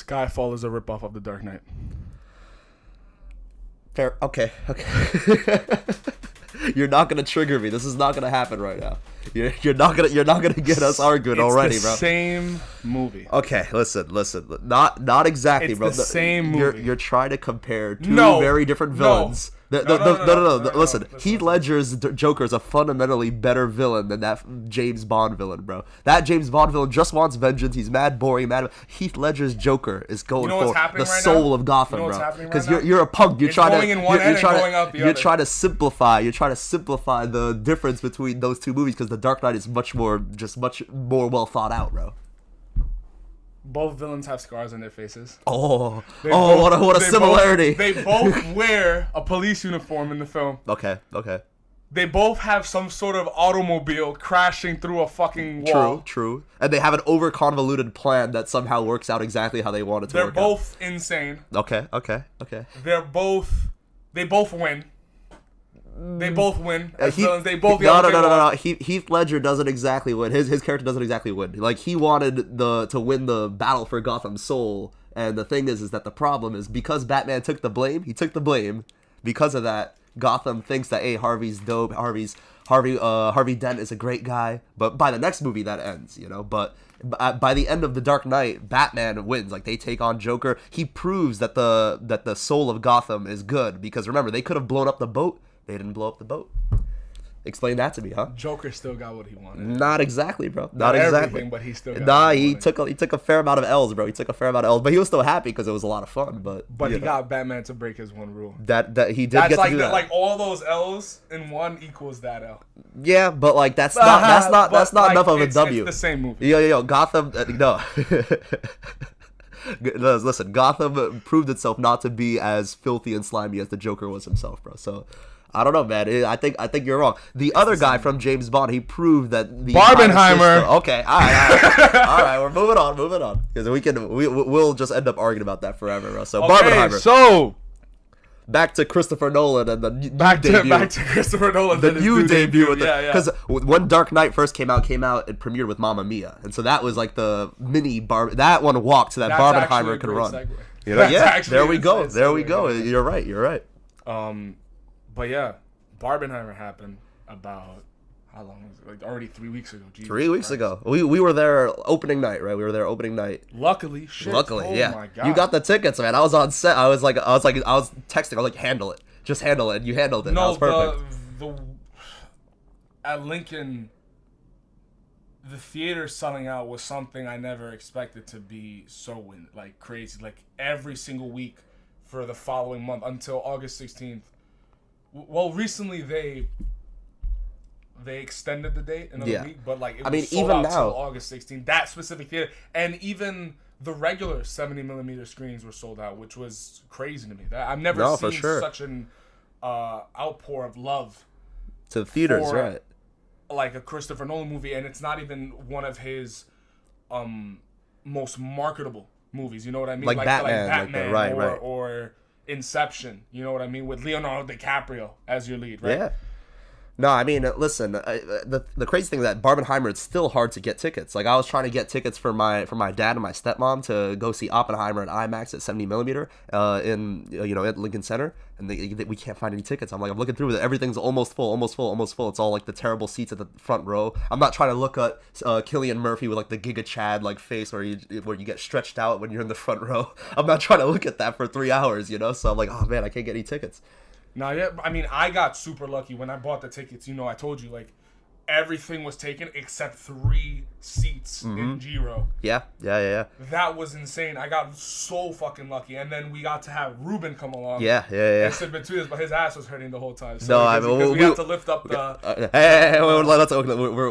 Skyfall is a ripoff of The Dark Knight. Fair. Okay. You're not gonna trigger me. This is not gonna happen right now. You're not gonna get us arguing already, bro. It's the same movie. Okay, listen. Not exactly, It's bro. the same movie. You're trying to compare two very different villains. No. Listen, Heath Ledger's Joker is a fundamentally better villain than that James Bond villain, bro. That James Bond villain just wants vengeance. He's mad, boring, mad. HeathLedger's Joker is going for the soul of Gotham, bro. Because you're a punk. You're trying to simplify. You're trying to simplify the difference between those two movies because The Dark Knight is much more well thought out, bro. Both villains have scars on their faces. What a similarity. They both wear a police uniform in the film. Okay. They both have some sort of automobile crashing through a fucking wall. True. And they have an over-convoluted plan that somehow works out exactly how they want it to work out. They're both insane. Okay. They both win. They both win as villains. They both No. Heath Ledger doesn't exactly win. His character doesn't exactly win. Like, he wanted to win the battle for Gotham's soul, and the thing is that the problem is because Batman took the blame. He took the blame. Because of that, Gotham thinks that Harvey's dope. Harvey Dent is a great guy. But by the next movie, that ends. But by the end of The Dark Knight, Batman wins. Like, they take on Joker. He proves that the soul of Gotham is good because remember they could have blown up the boat. They didn't blow up the boat. Explain that to me, huh? Joker still got what he wanted. Not exactly, bro. Not exactly. But he still got what he wanted. He took a fair amount of L's, bro. But he was still happy because it was a lot of fun. But he got Batman to break his one rule. That he did get to do that. Like all those L's in one equals that L. Yeah, but like that's not enough of a W. It's the same movie. Yo, Gotham. No. Listen, Gotham proved itself not to be as filthy and slimy as the Joker was himself, bro. So. I don't know, man. I think you're wrong. The other guy from James Bond, he proved that the Barbenheimer. Okay, all right. We're moving on because we'll just end up arguing about that forever, bro. So Barbenheimer. So back to Christopher Nolan and the new debut. Because when Dark Knight first came out, it premiered with Mamma Mia, and so that was like the mini that one walked so that Barbenheimer could run. There we go. You're right. But yeah, Barbenheimer happened about how long was it? Like already 3 weeks ago. Jesus 3 weeks ago. We were there opening night, right? We were there opening night. Luckily, yeah. My God. You got the tickets, man. I was on set. I was texting. I was like, handle it. Just handle it. And you handled it. No, that was perfect. At Lincoln, the theater selling out was something I never expected to be so crazy. Like every single week for the following month until August 16th. Well, recently they extended the date another week, but like it was sold out till August 16th. That specific theater, and even the regular 70mm screens were sold out, which was crazy to me. I've never seen such an outpour of love to theaters, right? Like a Christopher Nolan movie, and it's not even one of his most marketable movies. You know what I mean? Like Batman, right. Or Inception, you know what I mean, with Leonardo DiCaprio as your lead, right? Yeah. No, I mean, listen, the crazy thing is that Barbenheimer, it's still hard to get tickets. Like, I was trying to get tickets for my dad and my stepmom to go see Oppenheimer at IMAX at 70mm at Lincoln Center, and we can't find any tickets. I'm looking through it. Everything's almost full. It's all like the terrible seats at the front row. I'm not trying to look at Cillian Murphy with like the Giga Chad like face where you get stretched out when you're in the front row. I'm not trying to look at that for 3 hours, So I'm like, oh man, I can't get any tickets. Now, yeah, I mean, I got super lucky when I bought the tickets. I told you, like, everything was taken except 3 seats in G-Row. Yeah. That was insane. I got so fucking lucky. And then we got to have Ruben come along. Yeah. And sit between us, but his ass was hurting the whole time. So we had to lift up the...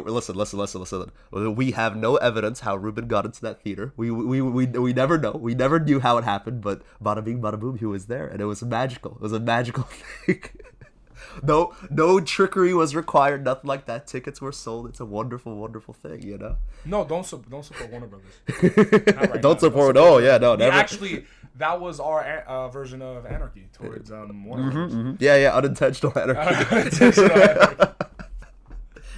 Listen. We have no evidence how Ruben got into that theater. We never know. We never knew how it happened, but bada bing, bada boom, he was there. And it was magical. It was a magical thing. No trickery was required, nothing like that. Tickets were sold. It's a wonderful, wonderful thing, No, don't support Warner Brothers. Don't support. Never. Actually, that was our version of anarchy towards Warner Brothers. Yeah, unintentional anarchy.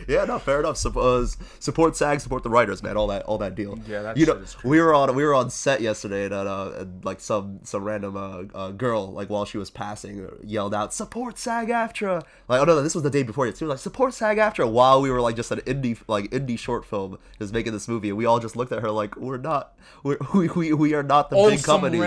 Yeah, no, fair enough. Support SAG, support the writers, man. All that deal. Yeah, that you shit know, is crazy. we were on set yesterday, and like some random girl, like while she was passing, yelled out, "Support SAG-AFTRA!" Like, oh no, this was the day before it. She was like, "Support SAG-AFTRA!" While we were like just an indie short film just making this movie, and we all just looked at her like, we are not the big companies.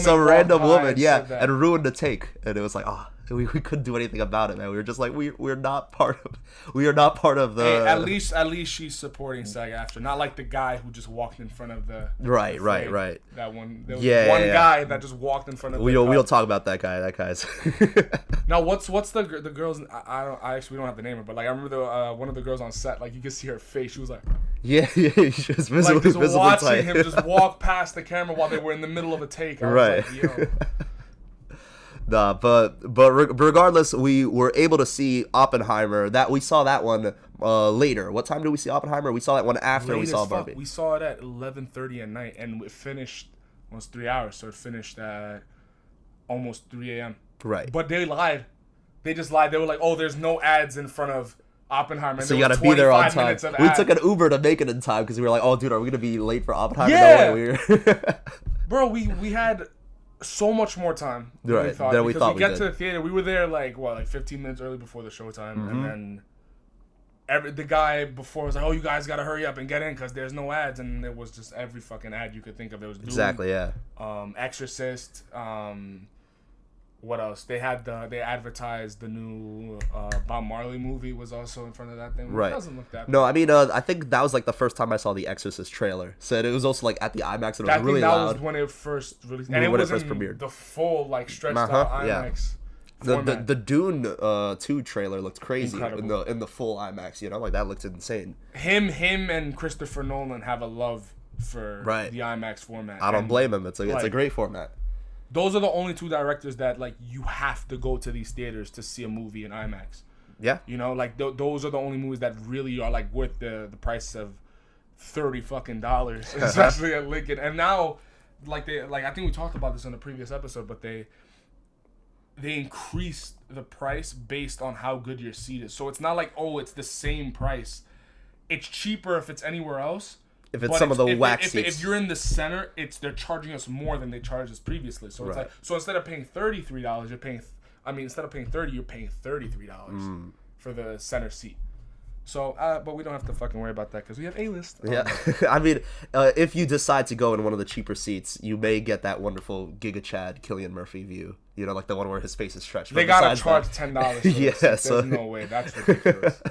Some random woman, yeah, and ruined the take, and it was like, oh. We couldn't do anything about it, man. We were just like, we're not part of the. Hey, at least she's supporting SAG-AFTRA, not like the guy who just walked in front of the. Right. That one. There was one guy that just walked in front of. We don't talk about that guy. That guy's. Now what's the girl's? I actually we don't have the name of, but like I remember the one of the girls on set, like you could see her face. She was like. Yeah. She was visibly watching tight. him just walk past the camera while they were in the middle of a take. I right. was like, yo. Nah, but regardless, we were able to see Oppenheimer. That we saw that one later. What time did we see Oppenheimer? We saw that one after we saw Barbie. We saw it at 11:30 at night, and it finished almost 3 hours. So it finished at almost 3 a.m. Right. But they lied. They just lied. They were like, "Oh, there's no ads in front of Oppenheimer." And so you gotta be there on time. We took an Uber to make it in time because we were like, "Oh, dude, are we gonna be late for Oppenheimer?" Yeah. No way. Bro, we had so much more time than right. we thought. Than we thought get to the theater. We were there like 15 minutes early before the showtime, and then the guy before was like, "Oh, you guys gotta hurry up and get in because there's no ads," and there was just every fucking ad you could think of. There was Dune, exactly, yeah. Exorcist. What else? They advertised the new Bob Marley movie was also in front of that thing. Right. It doesn't look that No, I mean, I think that was like the first time I saw the Exorcist trailer. So it was also like at the IMAX and it was really loud. That was when it first released. And it was first premiered. The full like stretched out IMAX. Yeah. The Dune 2 trailer looked crazy Incredible. in the full IMAX. You know, like that looked insane. Him and Christopher Nolan have a love for the IMAX format. I don't blame him. It's a great format. Those are the only two directors that like you have to go to these theaters to see a movie in IMAX. Yeah. You know, like those are the only movies that really are like worth the price of $30 fucking, especially at Lincoln. And now, I think we talked about this in a previous episode, but they increased the price based on how good your seat is. So it's not like, oh, it's the same price. It's cheaper if it's anywhere else. If it's some of the whack seats. If you're in the center, they're charging us more than they charged us previously. So it's like, so instead of paying $33, instead of paying $30, you're paying $33 for the center seat. So, but we don't have to fucking worry about that because we have A-list. Yeah, I mean, if you decide to go in one of the cheaper seats, you may get that wonderful Giga Chad Cillian Murphy view. You know, like the one where his face is stretched. They gotta charge $10. Yeah, there's no way. That's ridiculous.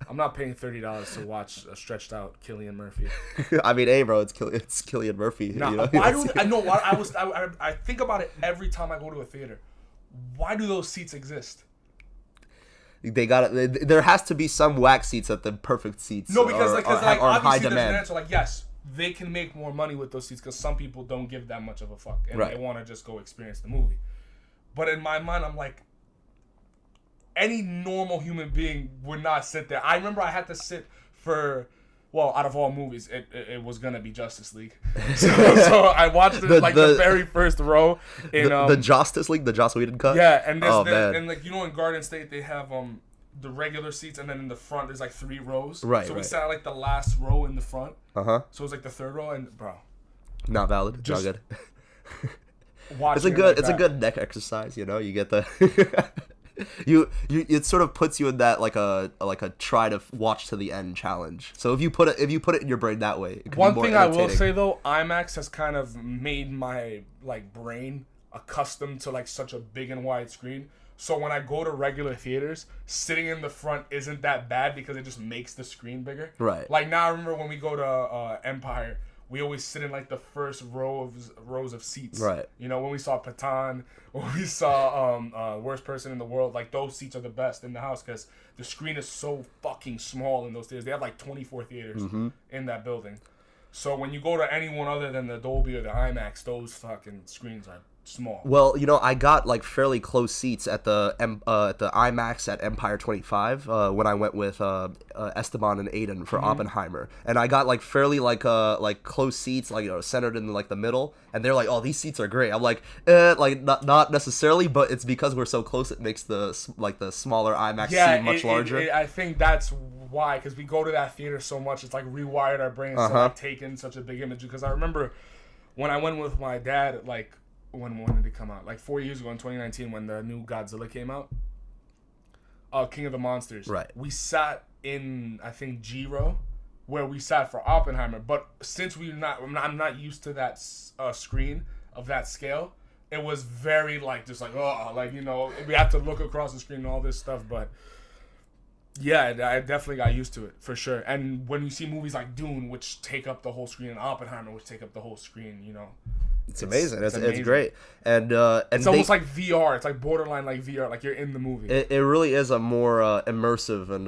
I'm not paying $30 to watch a stretched out Cillian Murphy. I mean, hey, bro, it's Cillian Murphy. Nah, you know? I think about it every time I go to a theater. Why do those seats exist? There has to be some whack seats at the perfect seats. No, because are obviously high there's an demand. answer. Like, yes, they can make more money with those seats because some people don't give that much of a fuck and they want to just go experience the movie. But in my mind, I'm like, any normal human being would not sit there. I remember I had to sit for, well, out of all movies, it was gonna be Justice League. So I watched it the very first row in the Justice League, the Joss Whedon cut. Yeah, and man. like in Garden State they have the regular seats, and then in the front there's like 3 rows. Right. So we sat like the last row in the front. So it was like the 3rd row, and bro, not valid. Just not good. It's a good neck exercise. You know, you get the. It sort of puts you in that like a try to watch to the end challenge. So if you put it in your brain that way, it could one be more thing I will say though, IMAX has kind of made my like brain accustomed to like such a big and wide screen. So when I go to regular theaters, sitting in the front isn't that bad because it just makes the screen bigger. Right. Like now I remember when we go to Empire, we always sit in like the first rows of seats. Right. You know, when we saw Patan, when we saw Worst Person in the World, like those seats are the best in the house because the screen is so fucking small in those theaters. They have like 24 theaters in that building. So when you go to anyone other than the Dolby or the IMAX, those fucking screens are small. Well, you know, I got like fairly close seats at the IMAX at Empire 25 when I went with Esteban and Aiden for Oppenheimer, and I got like fairly like close seats, like, you know, centered in like the middle, and they're like, oh, these seats are great. I'm like, like not necessarily, but it's because we're so close, it makes the smaller IMAX seat much larger. I think that's why, because we go to that theater so much, it's like rewired our brains to like take in such a big image. Because I remember when I went with my dad, like when did it come out? Like 4 years ago in 2019 when the new Godzilla came out. King of the Monsters. Right. We sat in, I think, G row, where we sat for Oppenheimer. But since I'm not used to that screen of that scale, it was very like just like we have to look across the screen and all this stuff. But yeah, I definitely got used to it for sure. And when you see movies like Dune, which take up the whole screen, and Oppenheimer, which take up the whole screen, it's amazing. It's amazing. It's great, and it's almost like VR. It's like borderline like VR, like you're in the movie. It really is a more immersive and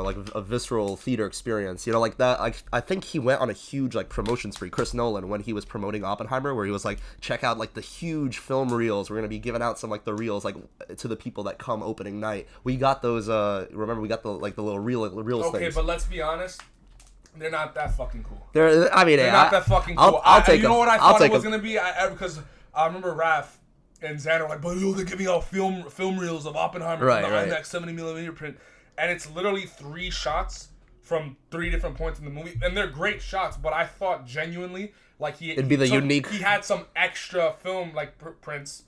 like a visceral theater experience. Like that. I think he went on a huge like promotion spree, Chris Nolan, when he was promoting Oppenheimer, where he was like, check out like the huge film reels. We're gonna be giving out some like the reels like to the people that come opening night. We got those. Remember we got the little reels things. Okay, but let's be honest. They're not that fucking cool. They're not that fucking cool. I'll take them. You know what I thought it was going to be? Because I remember Raph and Xander were like, but they're giving out film reels of Oppenheimer from the IMAX 70mm print. And it's literally 3 shots from 3 different points in the movie. And they're great shots, but I thought genuinely like it'd be the unique. He had some extra film like prints.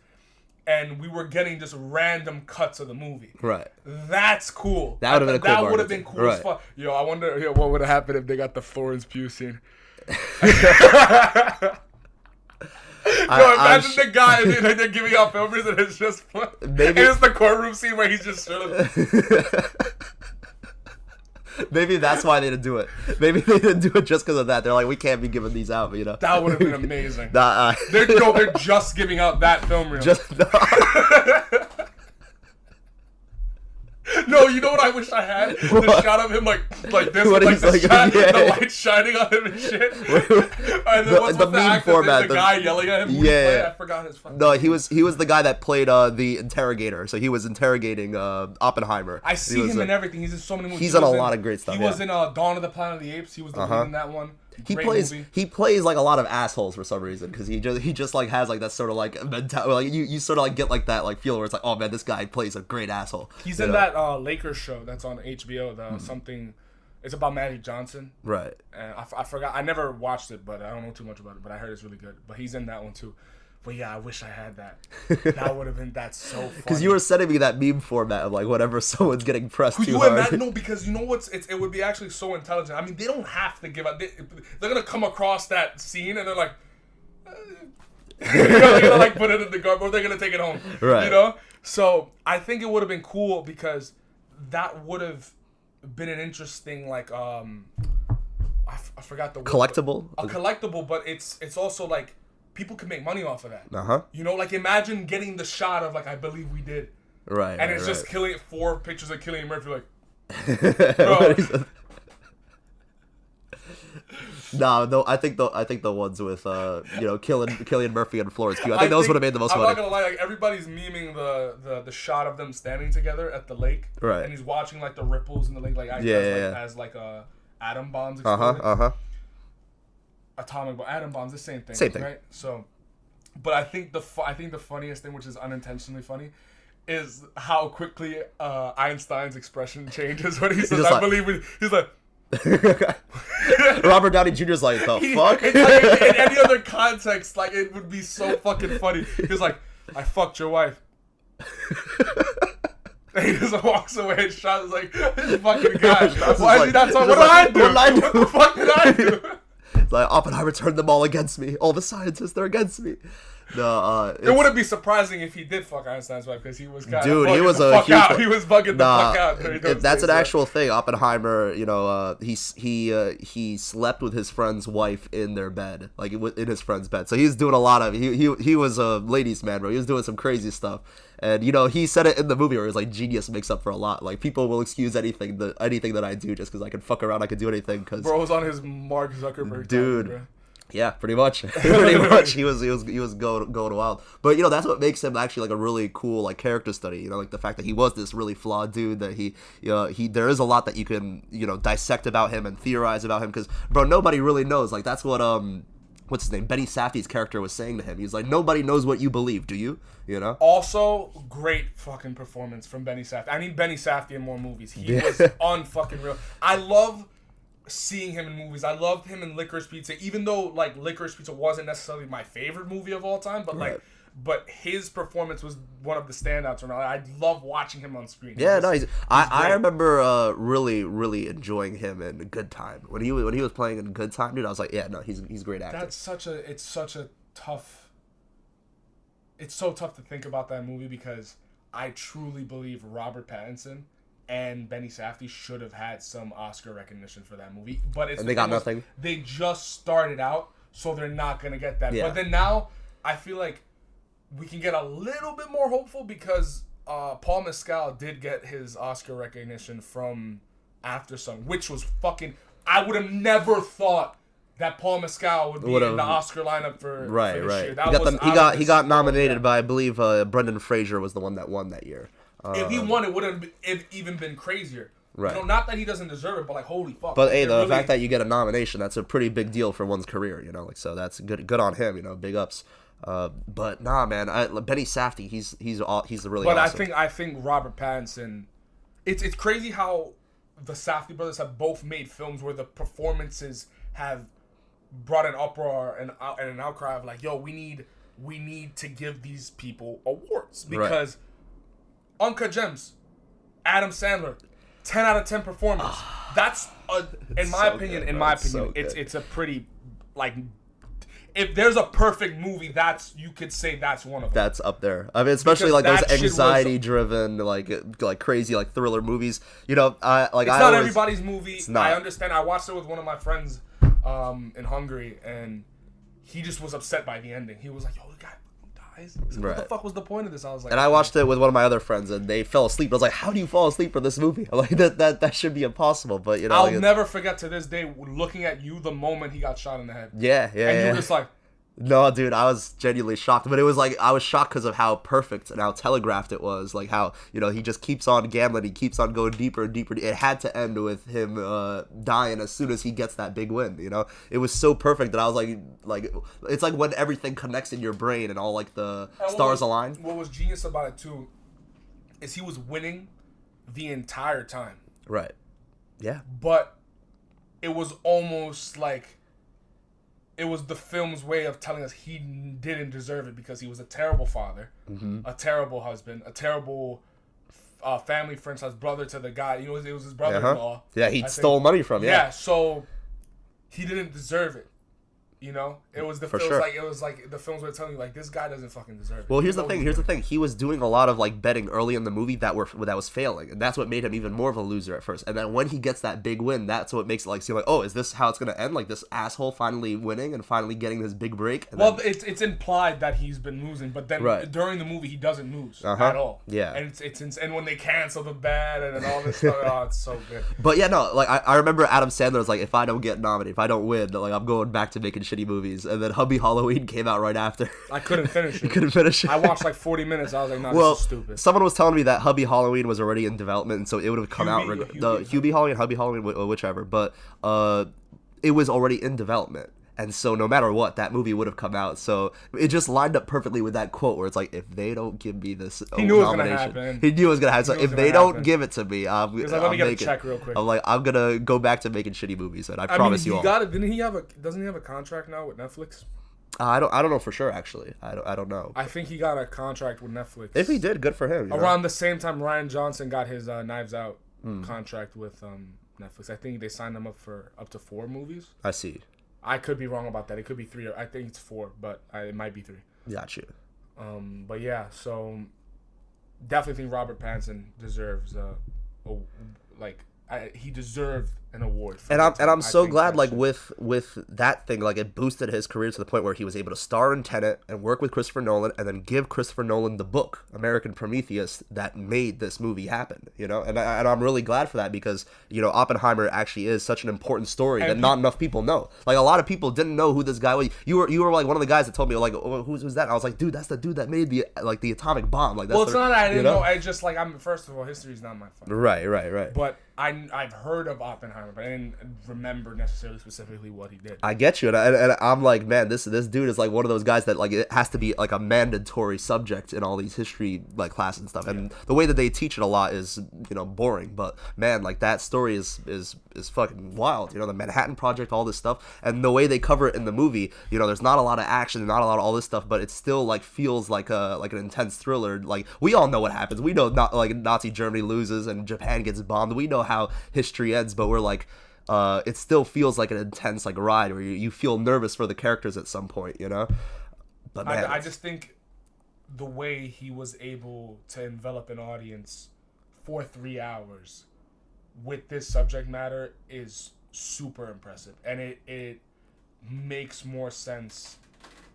And we were getting just random cuts of the movie. Right. That's cool. That would have been cool. That would have been cool as fuck. Yo, I wonder what would have happened if they got the Florence Pugh scene. Imagine the guy they're giving out filmers and it's just maybe it's the courtroom scene where he's just sort of. Maybe that's why they didn't do it. Maybe they didn't do it just because of that. They're like, we can't be giving these out, That would have been amazing. They're just giving out that film reel. No, you know what I wish I had? The shot of him like this, with the light shining on him and shit. And then the meme format, the guy yelling at him. I forgot his fucking. No, he was the guy that played the interrogator. So he was interrogating Oppenheimer. I see him in everything. He's in so many movies. He's in a lot of great stuff. He was in Dawn of the Planet of the Apes. He was the lead in that one. He plays like a lot of assholes for some reason because he just like has like that sort of like mentality. Like you sort of like get like that like feel where it's like, oh man, this guy plays a great asshole. He's in that Lakers show that's on HBO. Something, it's about Magic Johnson. Right. And I forgot. I never watched it, but I don't know too much about it. But I heard it's really good. But he's in that one too. But yeah, I wish I had that. That would have been so funny. Because you were sending me that meme format of like whenever someone's getting pressed Could too you hard. imagine? No, because you know it would be actually so intelligent. I mean, they don't have to give up. They're gonna come across that scene and they're like, they're gonna like put it in the garbage, or they're gonna take it home. Right. So I think it would have been cool because that would have been an interesting like I forgot the word. Collectible. A collectible, but it's also like. People can make money off of that. Like imagine getting the shot of like I believe we did. Right. And it's just 4 pictures of Cillian Murphy like. Bro. No, I think the ones with Cillian Murphy and Florence Pugh. I think those would have made the most money. I'm not gonna lie, like everybody's memeing the shot of them standing together at the lake. Right. And he's watching like the ripples in the lake, like as like atom bombs exploding. Atomic bomb, atom bombs, the same thing. Right? So, but I think the funniest thing, which is unintentionally funny, is how quickly Einstein's expression changes when he says, "I believe we." He's like, Robert Downey Jr.'s like, the fuck? It's like, in any other context, like it would be so fucking funny. He's like, "I fucked your wife." And he just walks away and shots like, "This fucking guy. Why is he not talking? What did I do? What the fuck did I do?" It's like, Oppenheimer turned them all against me. All the scientists, they're against me. No, it wouldn't be surprising if he did fuck Einstein's wife because he was kind of he was a huge out. He was bugging the fuck out. That's an actual thing. Oppenheimer, he slept with his friend's wife in their bed, like in his friend's bed. So he's doing a lot of he was a ladies' man, bro. He was doing some crazy stuff. And he said it in the movie where he's like, genius makes up for a lot. Like people will excuse anything that I do just because I can fuck around, I can do anything. Cause bro was on his Mark Zuckerberg. Dude. Time, bro. Yeah, pretty much. He was going wild. But that's what makes him actually like a really cool like character study. Like the fact that he was this really flawed dude, that he there is a lot that you can dissect about him and theorize about him, because bro, nobody really knows. Like that's what what's his name, Benny Safdie's character was saying to him. He's like, nobody knows what you believe, do you? You know? Also, great fucking performance from Benny Safdie. I need Benny Safdie in more movies. He was unfucking real. I love seeing him in movies. I loved him in Licorice Pizza, even though like Licorice Pizza wasn't necessarily my favorite movie of all time, but like, but his performance was one of the standouts. And I love watching him on screen. Yeah, no, I remember really enjoying him in Good Time when he was playing in Good Time, dude. I was like, yeah, no, he's a great actor. It's so tough to think about that movie because I truly believe Robert Pattinson and Benny Safdie should have had some Oscar recognition for that movie, but they got nothing. They just started out, so they're not gonna get that. Yeah. But then now, I feel like we can get a little bit more hopeful because Paul Mescal did get his Oscar recognition from After Sun, which was fucking. I would have never thought that Paul Mescal would be in the Oscar lineup for this year. He got nominated by, I believe, Brendan Fraser was the one that won that year. If he won, it would have even been crazier. Right. You know, not that he doesn't deserve it, but like, holy fuck. But hey, the fact that you get a nomination, that's a pretty big deal for one's career, you know. Like, so that's good on him, you know. Big ups. But nah, man, Benny Safdie, he's really. But awesome. I think Robert Pattinson. It's crazy how the Safdie brothers have both made films where the performances have brought an uproar and an outcry of like, yo, we need to give these people awards because. Uncut Gems, Adam Sandler, 10 out of 10 performance. That's in my opinion, it's a pretty like. If there's a perfect movie, you could say that's one of them. That's up there. I mean, especially like those anxiety-driven, like crazy, like thriller movies. You know, it's not everybody's movie. It's not. I understand. I watched it with one of my friends in Hungary, and he just was upset by the ending. He was like, "Yo, the guy dies. What the fuck was the point of this?" I was like, and I watched it with one of my other friends, and they fell asleep. I was like, "How do you fall asleep for this movie? Like that should be impossible." But you know, I'll never forget to this day looking at you the moment he got shot in the head. Yeah. And you were just like. No, dude, I was genuinely shocked. But it was like, I was shocked because of how perfect and how telegraphed it was. Like how, you know, he just keeps on gambling. He keeps on going deeper and deeper. It had to end with him dying as soon as he gets that big win, you know? It was so perfect that I was like, it's like when everything connects in your brain and all like the stars align. What was genius about it too is he was winning the entire time. Right. Yeah. But it was almost like it was the film's way of telling us he didn't deserve it because he was a terrible father, a terrible husband, a terrible family friend, his brother to the guy. You know, it was his brother-in-law. Yeah, he stole money from. Yeah, so he didn't deserve it. You know, it was the it was like the films were telling you like this guy doesn't fucking deserve it. Well, here's the thing. He was doing a lot of like betting early in the movie that was failing, and that's what made him even more of a loser at first. And then when he gets that big win, that's what makes it like seem like, oh, is this how it's gonna end? Like this asshole finally winning and finally getting this big break. And it's implied that he's been losing, but then during the movie he doesn't lose at all. Yeah, and and when they cancel the bet and all this stuff, oh, it's so good. But yeah, no, like I remember Adam Sandler was like, if I don't get nominated, if I don't win, like I'm going back to making shitty movies, and then Hubby Halloween came out right after. I couldn't finish it. You couldn't finish it? I watched like 40 minutes. I was like, no, this is stupid. Someone was telling me that Hubby Halloween was already in development, and so it would have come out. Hubie Halloween, Hubby Halloween, whichever. But it was already in development. And so no matter what, that movie would have come out. So it just lined up perfectly with that quote where it's like, if they don't give me this nomination. He knew it was going to happen. So if they don't give it to me, let me get a check real quick. I'm like, I'm going to go back to making shitty movies. And I promise you all. Doesn't he have a contract now with Netflix? I don't know for sure, actually. I don't know. I think he got a contract with Netflix. If he did, good for him. Around the same time Rian Johnson got his Knives Out contract with Netflix. I think they signed him up for up to 4 movies. I see. I could be wrong about that. It could be 3. I think it's 4, but it might be 3. Got you. But yeah, so definitely think Robert Pattinson deserves he deserved an award. And I'm so glad like with that thing, like it boosted his career to the point where he was able to star in Tenet and work with Christopher Nolan and then give Christopher Nolan the book American Prometheus that made this movie happen, you know. And I'm really glad for that because, you know, Oppenheimer actually is such an important story that not enough people know. Like a lot of people didn't know who this guy was. You were like one of the guys that told me like, oh, who's that? And I was like, dude, that's the dude that made the atomic bomb. Like that's it's not that I didn't know. I just like first of all, history's not my fault. Right. But I've heard of Oppenheimer. Barbenheimer, but I didn't remember necessarily specifically what he did. I get you, and I'm like, man, this dude is like one of those guys that like it has to be like a mandatory subject in all these history like classes and stuff. And the way that they teach it a lot is, you know, boring. But man, like that story is fucking wild. You know, the Manhattan Project, all this stuff, and the way they cover it in the movie. You know, there's not a lot of action, not a lot of all this stuff, but it still like feels like an intense thriller. Like we all know what happens. We know not like Nazi Germany loses and Japan gets bombed. We know how history ends, but we're like, it still feels like an intense like ride where you feel nervous for the characters at some point, you know. But man, I just think the way he was able to envelop an audience for 3 hours with this subject matter is super impressive, and it makes more sense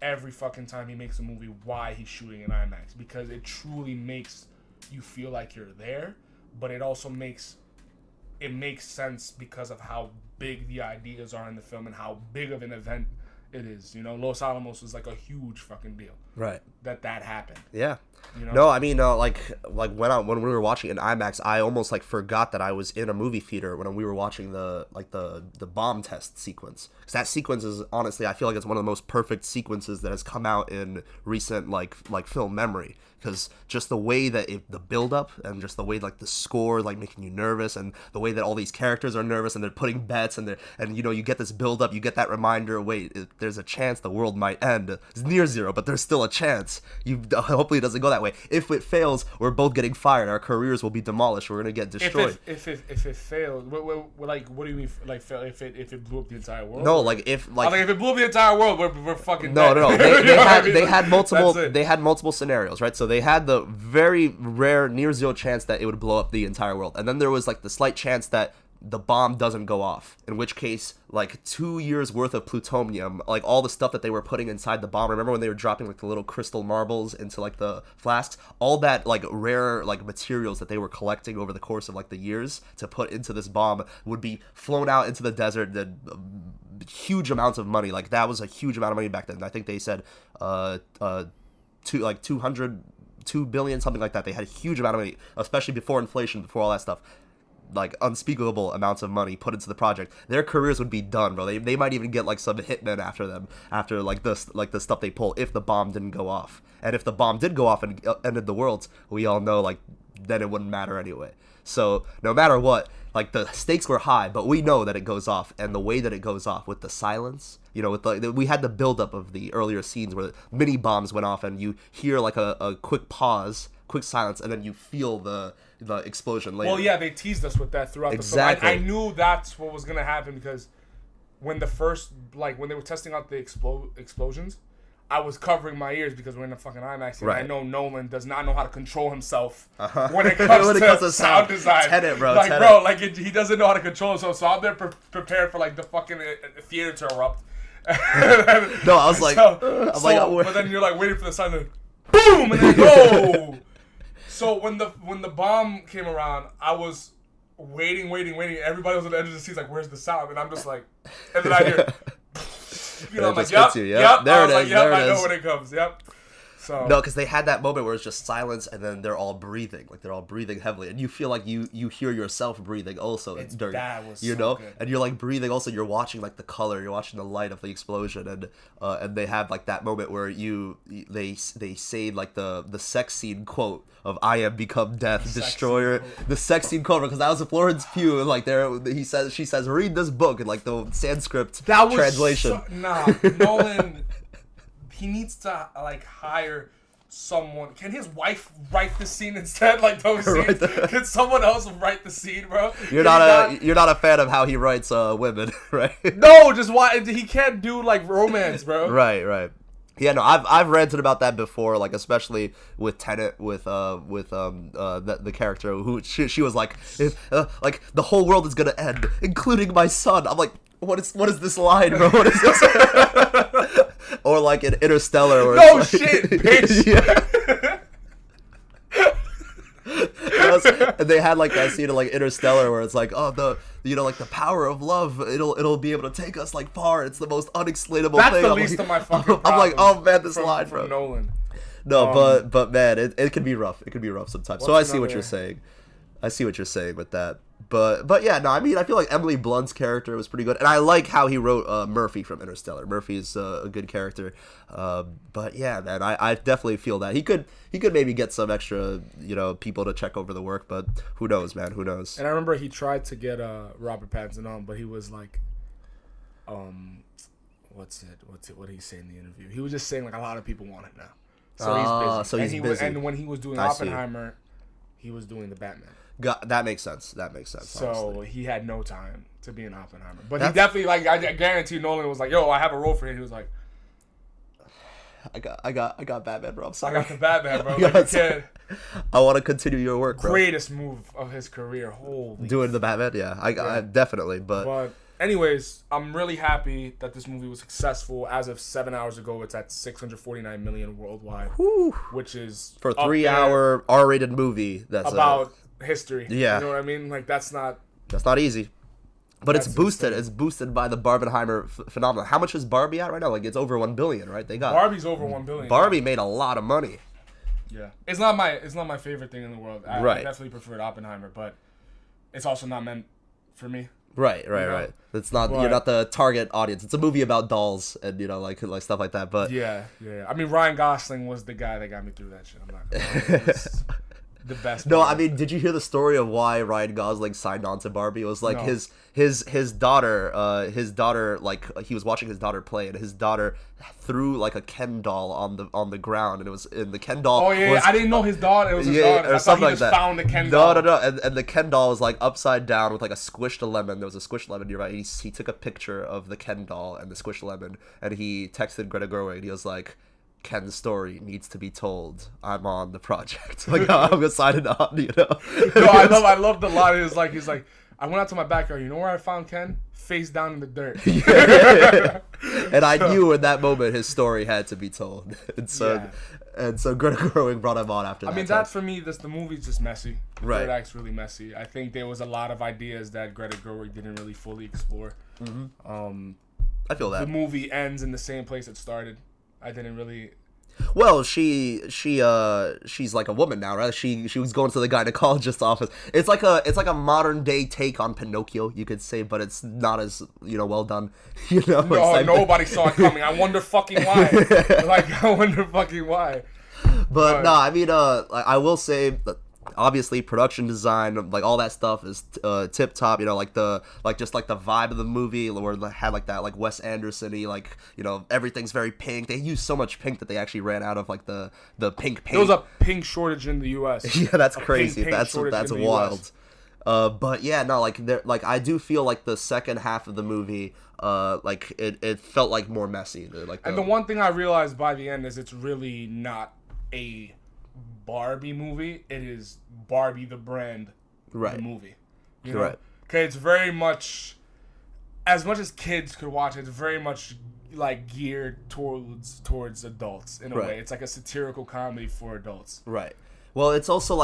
every fucking time he makes a movie why he's shooting in IMAX, because it truly makes you feel like you're there, but it also makes sense because of how big the ideas are in the film and how big of an event it is. You know, Los Alamos was like a huge fucking deal. Right. That happened. Yeah. You know? No, I mean, like when we were watching in IMAX, I almost like forgot that I was in a movie theater when we were watching the bomb test sequence. Because that sequence is honestly, I feel like it's one of the most perfect sequences that has come out in recent like film memory. Because just the way that the build up and just the way like the score like making you nervous, and the way that all these characters are nervous and they're putting bets and you know, you get this build up, you get that reminder, wait, there's a chance the world might end. It's near zero, but there's still a chance. Hopefully it doesn't go that way. If it fails, we're both getting fired. Our careers will be demolished. We're gonna get destroyed. If it fails, like what do you mean? Like fail if it blew up the entire world? No, like if it blew up the entire world, we're fucking no dead. no no. They had multiple scenarios, right? So they had the very rare near zero chance that it would blow up the entire world, and then there was like the slight chance that the bomb doesn't go off, in which case like 2 years worth of plutonium, like all the stuff that they were putting inside the bomb, remember when they were dropping like the little crystal marbles into like the flasks, all that like rare like materials that they were collecting over the course of like the years to put into this bomb would be flown out into the desert. Huge amounts of money, like that was a huge amount of money back then. I think they said 2 billion, something like that. They had a huge amount of money, especially before inflation, before all that stuff. Like unspeakable amounts of money put into the project. Their careers would be done, bro. They might even get like some hitmen after them, after like the stuff they pull, if the bomb didn't go off. And if the bomb did go off and ended the world, we all know like then it wouldn't matter anyway. So no matter what, like the stakes were high, but we know that it goes off, and the way that it goes off with the silence, you know, with we had the buildup of the earlier scenes where mini bombs went off, and you hear like a quick pause, quick silence, and then you feel the explosion later. Well, yeah, they teased us with that throughout the film. I knew that's what was gonna happen, because when they were testing out the explosions, I was covering my ears because we're in a fucking IMAX. Right. I know Nolan does not know how to control himself when it comes to sound design. Tenet, bro. Like, bro, like he doesn't know how to control himself. So I'm there prepared for like the fucking theater to erupt. No, I was like, but then you're like waiting for the sound to boom, and then go. So when the bomb came around, I was waiting. Everybody was on the edge of the seats, like, where's the sound? And I'm just like, and then I hear. You know, I'm like, yep. There it is. I know when it comes. Yep. So no, because they had that moment where it's just silence, and then they're all breathing, like they're all breathing heavily, and you feel like you hear yourself breathing also. That was you so know, good. and you're like breathing. Also, you're watching like the color, you're watching the light of the explosion, and they have like that moment where they say like the sex scene quote of "I am become death, destroyer." The sex scene quote, because that was a Florence Pugh, and like she says read this book, and like the Sanskrit translation. Nolan. He needs to like hire someone. Can his wife write the scene instead? Like those scenes? Can someone else write the scene, bro? You're not a fan of how he writes women, right? No, just why he can't do like romance, bro. Right. Yeah, no, I've ranted about that before, like especially with Tenet, with the character who she was like, like the whole world is gonna end, including my son. I'm like, what is this line, bro? What is this? Or like in Interstellar. Or no shit, bitch. And they had like that scene of like Interstellar where it's like, oh, like the power of love, it'll be able to take us like far. It's the most unexplainable thing. That's the least of my fucking problems. I'm like, oh man, this line, bro. Nolan. No, but man, it can be rough. It can be rough sometimes. So I see what you're saying. I see what you're saying with that. But yeah, no, I mean, I feel like Emily Blunt's character was pretty good, and I like how he wrote Murphy from Interstellar. Murphy's a good character, but yeah, man, I definitely feel that he could maybe get some extra, people to check over the work, but who knows, man, who knows? And I remember he tried to get Robert Pattinson on, but he was like, what did he say in the interview? He was just saying like a lot of people want it now, so he's busy. And when he was doing Oppenheimer, he was doing the Batman. That makes sense. So honestly. He had no time to be an Oppenheimer. But he definitely, like, I guarantee Nolan was like, yo, I have a role for him. He was like, I got Batman, bro. I'm sorry. I got the Batman, bro. Like, I want to continue your work, bro. Greatest move of his career. Holy. Doing the Batman, yeah. I definitely, but anyways, I'm really happy that this movie was successful. As of 7 hours ago, it's at 649 million worldwide, which is for a 3-hour R-rated movie. That's about history. Yeah, you know what I mean. Like that's not easy. But it's boosted. Insane. It's boosted by the Barbenheimer phenomenon. How much is Barbie at right now? Like it's over $1 billion, right? Barbie's over $1 billion. Barbie made a lot of money. Yeah, it's not my favorite thing in the world. I definitely preferred Oppenheimer, but it's also not meant for me. Right. It's not. You're not the target audience. It's a movie about dolls and like stuff like that. But yeah. I mean, Ryan Gosling was the guy that got me through that shit. I'm not gonna lie. The best. No, I mean, did you hear the story of why Ryan Gosling signed on to Barbie? It was like his daughter, like he was watching his daughter play, and his daughter threw like a Ken doll on the ground, and it was in the Ken doll. Oh yeah, I didn't know his daughter. It was his daughter. Or I something thought he like just that. Found the Ken doll. No, and the Ken doll was like upside down with like a squished lemon. There was a squished lemon nearby. He took a picture of the Ken doll and the squished lemon, and he texted Greta Gerwig. And he was like, Ken's story needs to be told. I'm on the project. Like I'm gonna sign it on, No, I love the line. He's like, I went out to my backyard. You know where I found Ken? Face down in the dirt. Yeah. And I knew in that moment his story had to be told. And so Greta Gerwig brought him on after that. I mean, that for me, the movie's just messy. The right. third act's really messy. I think there was a lot of ideas that Greta Gerwig didn't really fully explore. Mm-hmm. I feel that. The movie ends in the same place it started. I didn't really. Well, she's like a woman now, right? She was going to the gynecologist's office. It's like a modern day take on Pinocchio, you could say, but it's not as well done. No, like, nobody saw it coming. I wonder fucking why. But no, I mean, I will say. Obviously, production design, like all that stuff is tip top. Like the vibe of the movie, where they had like that like Wes Anderson-y, like everything's very pink. They used so much pink that they actually ran out of like the pink paint. There was a pink shortage in the U.S. Yeah, that's crazy. That's wild. But yeah, no, like I do feel like the second half of the movie, like it felt like more messy. And the one thing I realized by the end is it's really not a Barbie movie. It is Barbie the brand, right? The movie, right? Okay, it's very much as kids could watch. It's very much like geared towards adults in a way. It's like a satirical comedy for adults, right? Well, it's also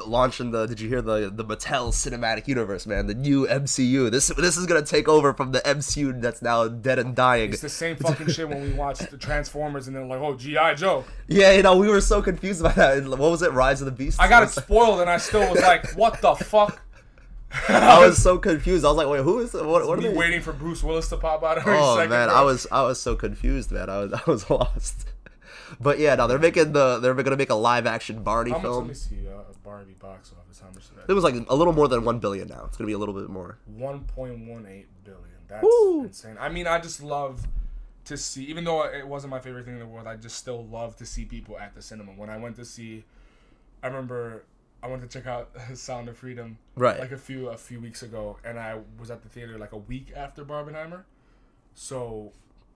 launching the. Did you hear the Mattel Cinematic Universe, man? The new MCU. This is gonna take over from the MCU that's now dead and dying. It's the same fucking shit when we watched the Transformers and they're like, oh, G.I. Joe. Yeah, we were so confused about that. What was it? Rise of the Beasts? I got it spoiled and I still was like, what the fuck? I was so confused. I was like, wait, who is it? What are they waiting for Bruce Willis to pop out? Oh man, I was so confused, man. I was lost. But yeah, no, they're gonna make a live action Barney film. Let me see a Barbie box office. How much is that? It was like a little more than $1 billion now. It's gonna be a little bit more. 1.18 billion. That's insane. I mean, I just love to see, even though it wasn't my favorite thing in the world, I just still love to see people at the cinema. When I went to see, I remember I went to check out Sound of Freedom, right? Like a few weeks ago, and I was at the theater like a week after Barbenheimer, so.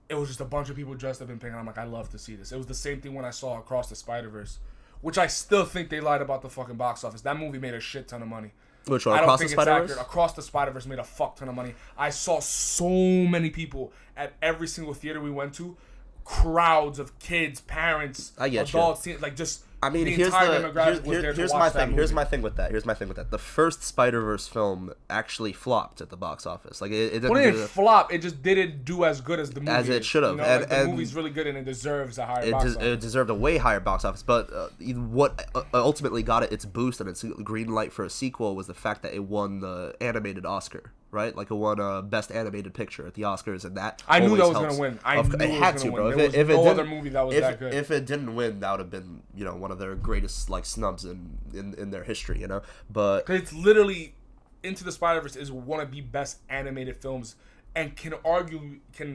It was just a bunch of people dressed up in pink, and I'm like, I love to see this. It was the same thing when I saw Across the Spider-Verse, which I still think they lied about the fucking box office. That movie made a shit ton of money. Which one? Across the Spider-Verse? Across the Spider-Verse made a fuck ton of money. I saw so many people at every single theater we went to, crowds of kids, parents, adults, like just I mean, the here's entire demographic was there to here's watch my that thing. movie. Here's my thing with that. The first Spider-Verse film actually flopped at the box office. Like it didn't. Well, it didn't flop. It just didn't do as good as the movie. As it should have. You know, like the movie's really good and it deserves a higher box office. It deserved a way higher box office. But what ultimately got it its boost and its green light for a sequel was the fact that it won the animated Oscar. Right, like it won Best Animated Picture at the Oscars, and that I knew that was helps. gonna win. I knew it had was to, gonna bro. win. There was no other movie that was that good. If it didn't win, that would have been one of their greatest like snubs in their history. But it's literally Into the Spider-Verse is one of the best animated films, and can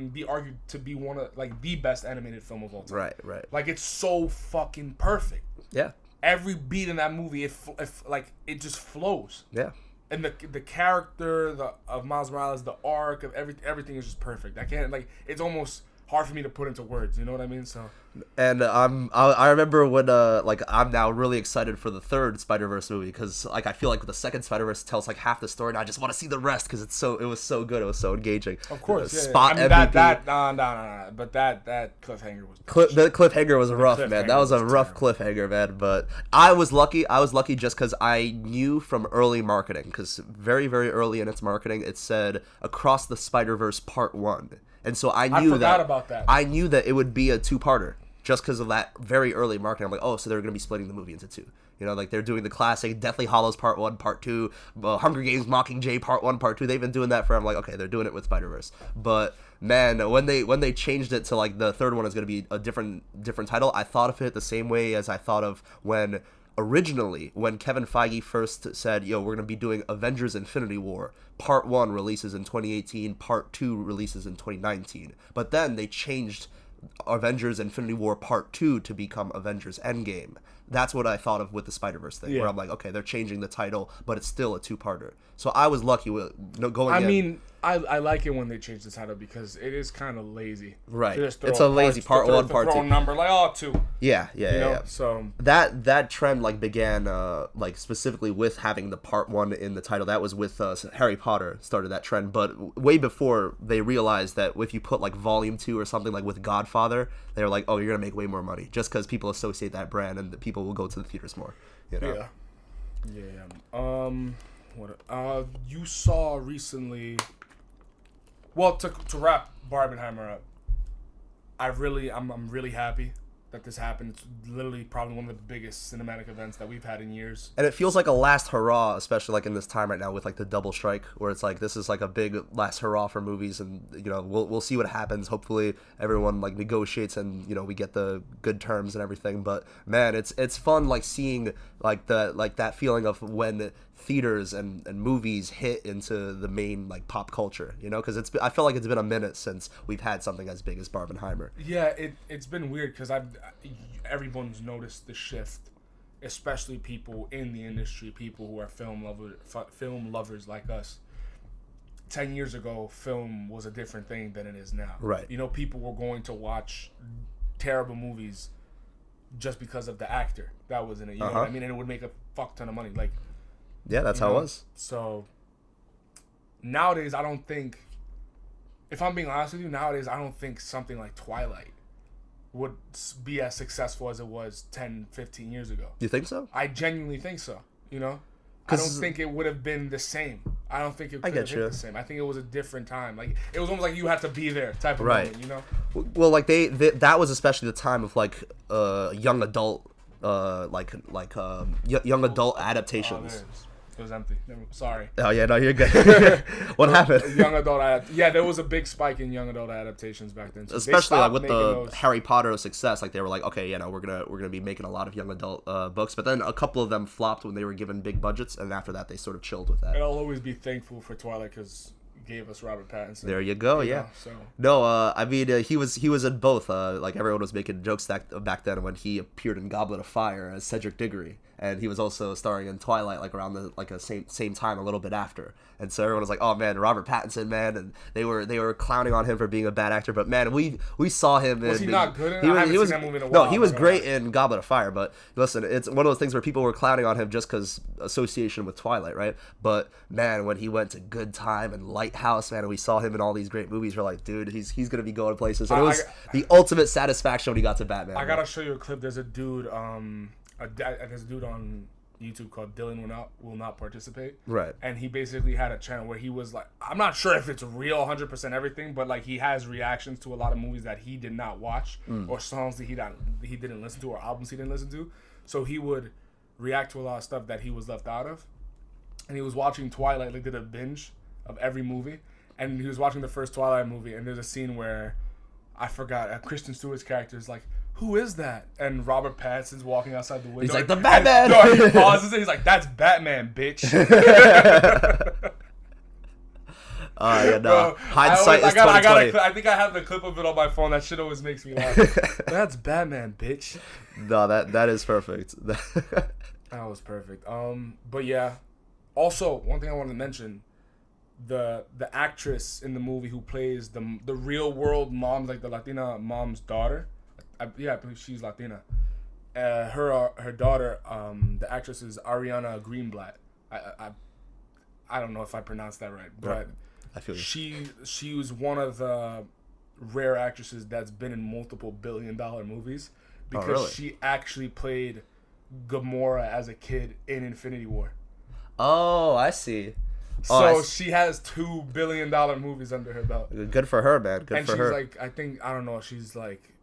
be argued to be one of like the best animated film of all time. Right. Like it's so fucking perfect. Yeah. Every beat in that movie, it just flows. Yeah. And the character of Miles Morales, the arc of everything is just perfect. I can't it's almost hard for me to put into words. You know what I mean? So. And I remember when I'm now really excited for the third Spider-Verse movie because like I feel like the second Spider-Verse tells like half the story and I just want to see the rest because it was so good, it was so engaging. Of course, Spot I mean, MVP. No, but that cliffhanger was the cliffhanger was rough, man. That was a was rough cliffhanger, man. But I was lucky just because I knew from early marketing, because very, very early in its marketing it said Across the Spider-Verse Part 1. And so I forgot about that. I knew that it would be a two-parter just because of that very early marketing. I'm like, oh, so they're going to be splitting the movie into two. Like they're doing the classic Deathly Hallows Part 1, Part 2, Hunger Games Mockingjay Part 1, Part 2. They've been doing that for, I'm like, okay, they're doing it with Spider-Verse. But man, when they changed it to like the third one is going to be a different title, I thought of it the same way as I thought of when Kevin Feige first said, we're going to be doing Avengers Infinity War. Part 1 releases in 2018, Part 2 releases in 2019. But then they changed Avengers Infinity War Part 2 to become Avengers Endgame. That's what I thought of with the Spider-Verse thing, where I'm like, okay, they're changing the title, but it's still a two-parter. So I was lucky with going in. I mean, I like it when they change the title because it is kind of lazy. Right. It's a lazy Part 1, Part 2. Number, like, 2. Yeah. So that trend began specifically with having the Part 1 in the title. That was with Harry Potter started that trend, but way before they realized that if you put like Volume 2 or something like with Godfather, they were like, oh, you're gonna make way more money just because people associate that brand and the people will go to the theaters more. Yeah. What you saw recently? Well, to wrap Barbenheimer up, I'm really happy that this happened. It's literally probably one of the biggest cinematic events that we've had in years. And it feels like a last hurrah, especially like in this time right now with like the double strike, where it's like this is like a big last hurrah for movies, and we'll see what happens. Hopefully everyone like negotiates and we get the good terms and everything. But man, it's fun like seeing like that feeling of when theaters and movies hit into the main like pop culture, because I feel like it's been a minute since we've had something as big as Barbenheimer. Yeah, it's been weird because everyone's noticed the shift, especially people in the industry, people who are film lovers like us. 10 years ago, film was a different thing than it is now. Right. People were going to watch terrible movies just because of the actor that was in it. You know what I mean? And it would make a fuck ton of money. Like. Yeah, that's how it was. So nowadays, I don't think, if I'm being honest with you, I don't think something like Twilight would be as successful as it was 10, 15 years ago. You think so? I genuinely think so. I don't think it would have been the same. I don't think it could have been the same. I think it was a different time. Like it was almost like you had to be there type of moment. Well, like they that was especially the time of like young adult young adult adaptations. It was empty. Sorry. Oh yeah, no, you're good. What happened? Young adult there was a big spike in young adult adaptations back then. So especially like with the Harry Potter success, like they were like, okay, we're gonna be making a lot of young adult books, but then a couple of them flopped when they were given big budgets, and after that they sort of chilled with that. And I'll always be thankful for Twilight because gave us Robert Pattinson. There you go. Yeah. So. No, I mean he was in both. Like everyone was making jokes back then when he appeared in Goblet of Fire as Cedric Diggory, and he was also starring in Twilight like around the same time, a little bit after. And so everyone was like, oh man, Robert Pattinson, man, and they were clowning on him for being a bad actor, but man, we saw him. Was he not good? I haven't seen that movie in a while. No, he was great in Goblet of Fire, but listen, it's one of those things where people were clowning on him just because association with Twilight, right? But man, when he went to Good Time and Lighthouse, man, and we saw him in all these great movies, we're like, dude, he's gonna be going places. And it was the ultimate satisfaction when he got to Batman. I gotta show you a clip. There's a dude, there's a dude on YouTube called Dylan will not participate. Right. And he basically had a channel where he was like, I'm not sure if it's real 100% everything, but like he has reactions to a lot of movies that he did not watch or songs that he didn't listen to or albums he didn't listen to. So he would react to a lot of stuff that he was left out of. And he was watching Twilight, like did a binge of every movie. And he was watching the first Twilight movie, and there's a scene where I forgot Kristen Stewart's character is like, "Who is that?" And Robert Pattinson's walking outside the window. He's like, "The Batman." He pauses it. He's like, "That's Batman, bitch." Yeah, no. Bro, Hindsight is 20/20. I think I have the clip of it on my phone. That shit always makes me laugh. That's Batman, bitch. No, that is perfect. That was perfect. But yeah. Also, one thing I wanted to mention. The actress in the movie who plays the real world mom, like the Latina mom's daughter, I believe she's Latina. Her daughter, the actress is Ariana Greenblatt. I don't know if I pronounced that right, but I feel you. she was one of the rare actresses that's been in multiple billion-dollar movies because really? she actually played Gamora as a kid in Infinity War. Oh, I see. So she has $2 billion movies under her belt. Good for her, man. Good for her. And she's like, I don't know, she's like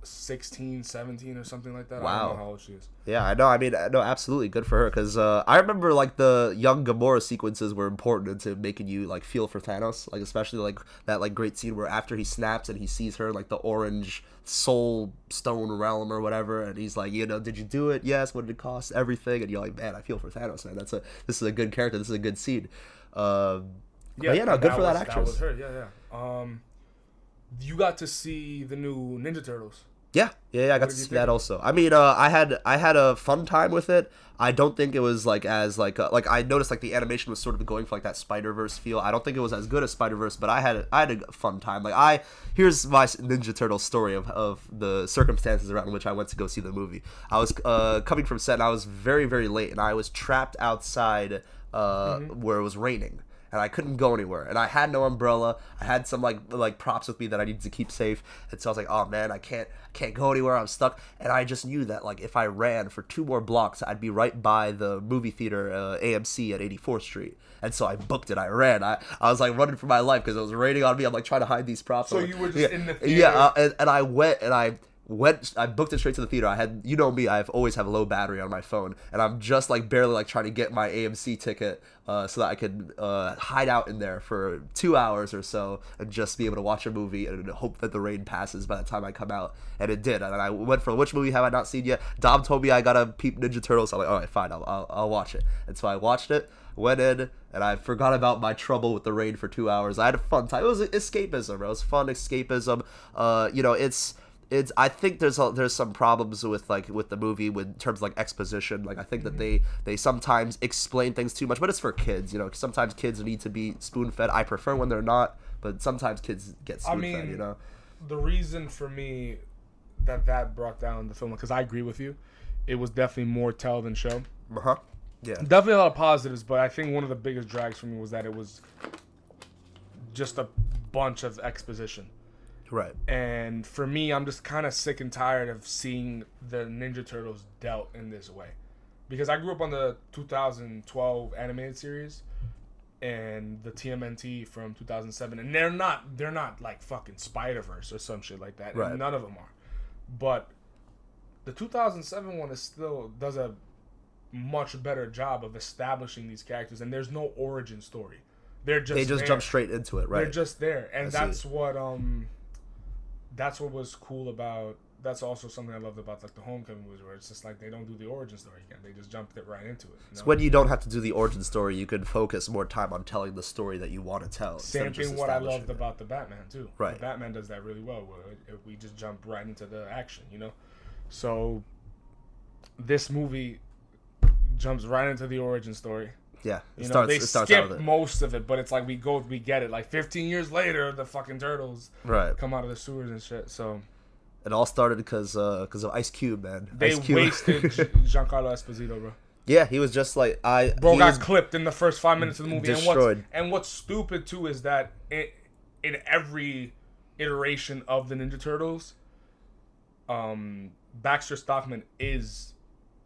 16, 17 or something like that. Wow. I don't know how old she is. Yeah, I know. I mean, no, absolutely good for her. Because I remember, like, the young Gamora sequences were important into making you, like, feel for Thanos. Like, especially, like, that, like, great scene where after he snaps and he sees her, like, the orange soul stone realm or whatever. And he's like, did you do it? Yes. What did it cost? Everything. And you're like, man, I feel for Thanos, man. This is a good character. This is a good scene. But yeah, no, good for that actress. That was her, yeah. You got to see the new Ninja Turtles. Yeah, I got to see that also. I mean, I had a fun time with it. I don't think it was like as like I noticed like the animation was sort of going for like that Spider-Verse feel. I don't think it was as good as Spider-Verse, but I had a fun time. Like here's my Ninja Turtles story of the circumstances around which I went to go see the movie. I was coming from set and I was very, very late and I was trapped outside where it was raining. And I couldn't go anywhere. And I had no umbrella. I had some like props with me that I needed to keep safe. And so I was like, oh man, I can't go anywhere. I'm stuck. And I just knew that like if I ran for 2 more blocks, I'd be right by the movie theater AMC at 84th Street. And so I booked it. I ran. I was like running for my life because it was raining on me. I'm like trying to hide these props. So you were just in the theater. Yeah, and I went and I booked it straight to the theater. I had, me, I've always have low battery on my phone, and I'm just like barely like trying to get my AMC ticket so that I could hide out in there for 2 hours or so and just be able to watch a movie and hope that the rain passes by the time I come out. And it did. And I went for which movie have I not seen yet? Dom told me I gotta peep Ninja Turtles. So I'm like, all right, fine, I'll watch it. And so I watched it, went in, and I forgot about my trouble with the rain for 2 hours. I had a fun time. It was escapism, bro. It was fun escapism. I think there's some problems with the movie in terms of like exposition. Like I think that they sometimes explain things too much, but it's for kids. Sometimes kids need to be spoon fed. I prefer when they're not, but sometimes kids get spoon fed. The reason for me that brought down the film, because I agree with you, it was definitely more tell than show. Yeah. Definitely a lot of positives, but I think one of the biggest drags for me was that it was just a bunch of exposition. Right. And for me, I'm just kind of sick and tired of seeing the Ninja Turtles dealt in this way. Because I grew up on the 2012 animated series and the TMNT from 2007. And they're not like fucking Spider-Verse or some shit like that. Right. None of them are. But the 2007 one does a much better job of establishing these characters. And there's no origin story. They just jump straight into it, right? They're just there. And that's what was cool about. That's also something I loved about like the Homecoming movies, where it's just like they don't do the origin story again. They just jumped it right into it. So when you don't have to do the origin story, you can focus more time on telling the story that you want to tell. Same thing. What I loved about the Batman too. Right. The Batman does that really well. Where we just jump right into the action, So this movie jumps right into the origin story. Yeah, they skip most of it, but it's like we get it. Like 15 years later, the fucking turtles come out of the sewers and shit. So it all started because of Ice Cube, man. They wasted Giancarlo Esposito, bro. Yeah, he was just like got clipped in the first 5 minutes of the movie. Destroyed. And what's stupid too is that in every iteration of the Ninja Turtles, Baxter Stockman is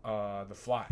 the Fly.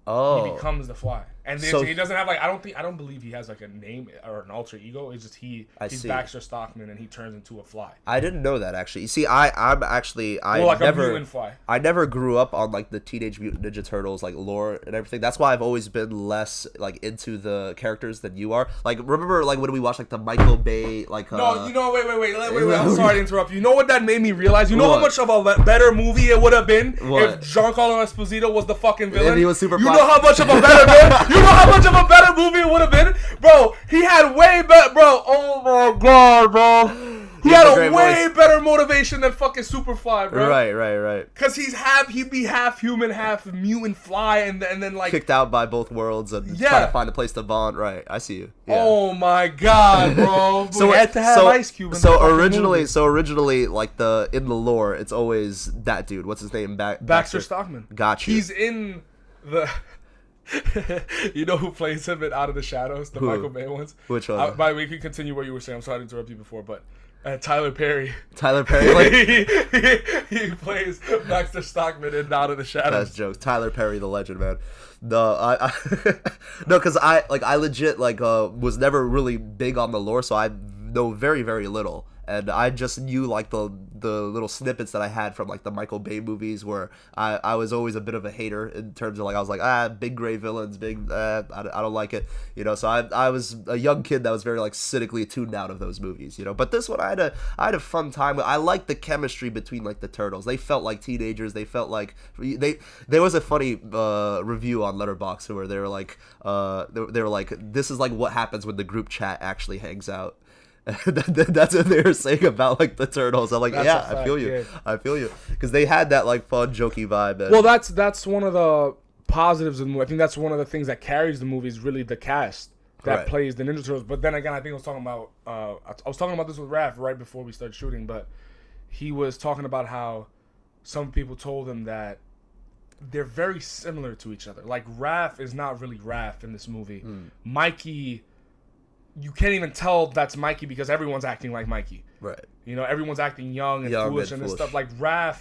Oh. He becomes the Fly, and So- he doesn't have like I don't believe he has like a name or an alter ego. It's just he's see. Baxter Stockman, and he turns into a fly. I didn't know that actually. You see, I'm actually Like a never mutant fly. I never grew up on like the Teenage Mutant Ninja Turtles like lore and everything. That's why I've always been less like into the characters than you are. Like remember like when we watched like the Michael Bay like No, wait. I'm sorry to interrupt you. You know what that made me realize? You know how much of a better movie it would have been if Giancarlo Esposito was the fucking villain? And he was super. You know how much of a better how much of a better movie it would have been, bro? He had way better, bro. Oh my god, bro. He had a way better motivation than fucking Superfly, bro. Right. Cause he'd be half human, half mutant fly, and then like kicked out by both worlds and trying to find a place to bond. Right, I see you. Yeah. Oh my god, bro. So we had to have Ice Cube. In so originally, like in the lore, it's always that dude. What's his name? Baxter Stockman. Gotcha. He's in the. You know who plays him in Out of the Shadows, the Michael Bay ones? Which one? By the way, you can continue what you were saying. I'm sorry to interrupt you before, but Tyler Perry. He plays Baxter Stockman in Out of the Shadows. That's jokes. Tyler Perry, the legend, man. No, I no, because I legit was never really big on the lore, so I know very, very little. And I just knew like the little snippets that I had from like the Michael Bay movies, where I was always a bit of a hater in terms of like I was like big gray villains, I don't like it, you know. So I was a young kid that was very like cynically tuned out of those movies, you know. But this one I had a fun time. I liked the chemistry between like the turtles. They felt like teenagers. They felt like there was a funny review on Letterboxd where they were like this is like what happens when the group chat actually hangs out. That's what they were saying about like the turtles. I'm like, yeah, I feel you, because they had that like fun, jokey vibe. And... Well, that's one of the positives of the movie. I think that's one of the things that carries the movie is really the cast that plays the Ninja Turtles. But then again, I think I was talking about this with Raph right before we started shooting. But he was talking about how some people told him that they're very similar to each other. Like Raph is not really Raph in this movie. Mikey. You can't even tell that's Mikey because everyone's acting like Mikey. Right. You know, everyone's acting young and foolish and stuff. Like, Raph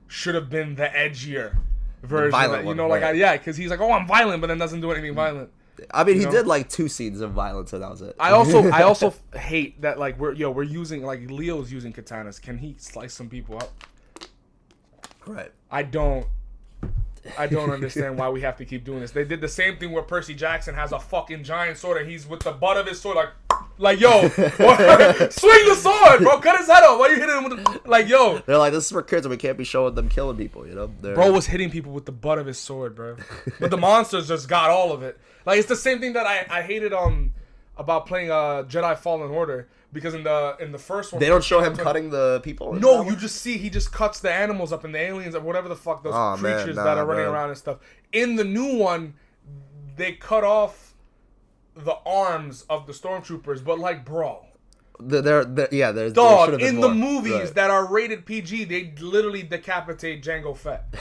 should have been the edgier version. Violent you know, one, like, because he's like, oh, I'm violent, but then doesn't do anything violent. I mean, he did like 2 scenes of violence, and that was it. I also hate that, like, we're using, like, Leo's using katanas. Can he slice some people up? Right. I don't understand why we have to keep doing this. They did the same thing where Percy Jackson has a fucking giant sword and he's with the butt of his sword like yo, swing the sword, bro. Cut his head off. Why are you hitting him with the, like, yo? They're like, this is for kids and we can't be showing them killing people, you know? Bro was hitting people with the butt of his sword, bro. But the monsters just got all of it. Like, it's the same thing that I hated about playing Jedi Fallen Order. Because in the first one, they don't show him cutting the people. No, you just see he just cuts the animals up and the aliens or whatever the fuck those creatures that are running around and stuff. In the new one, they cut off the arms of the stormtroopers, but like, bro, there's dog in the movies that are rated PG, they literally decapitate Jango Fett.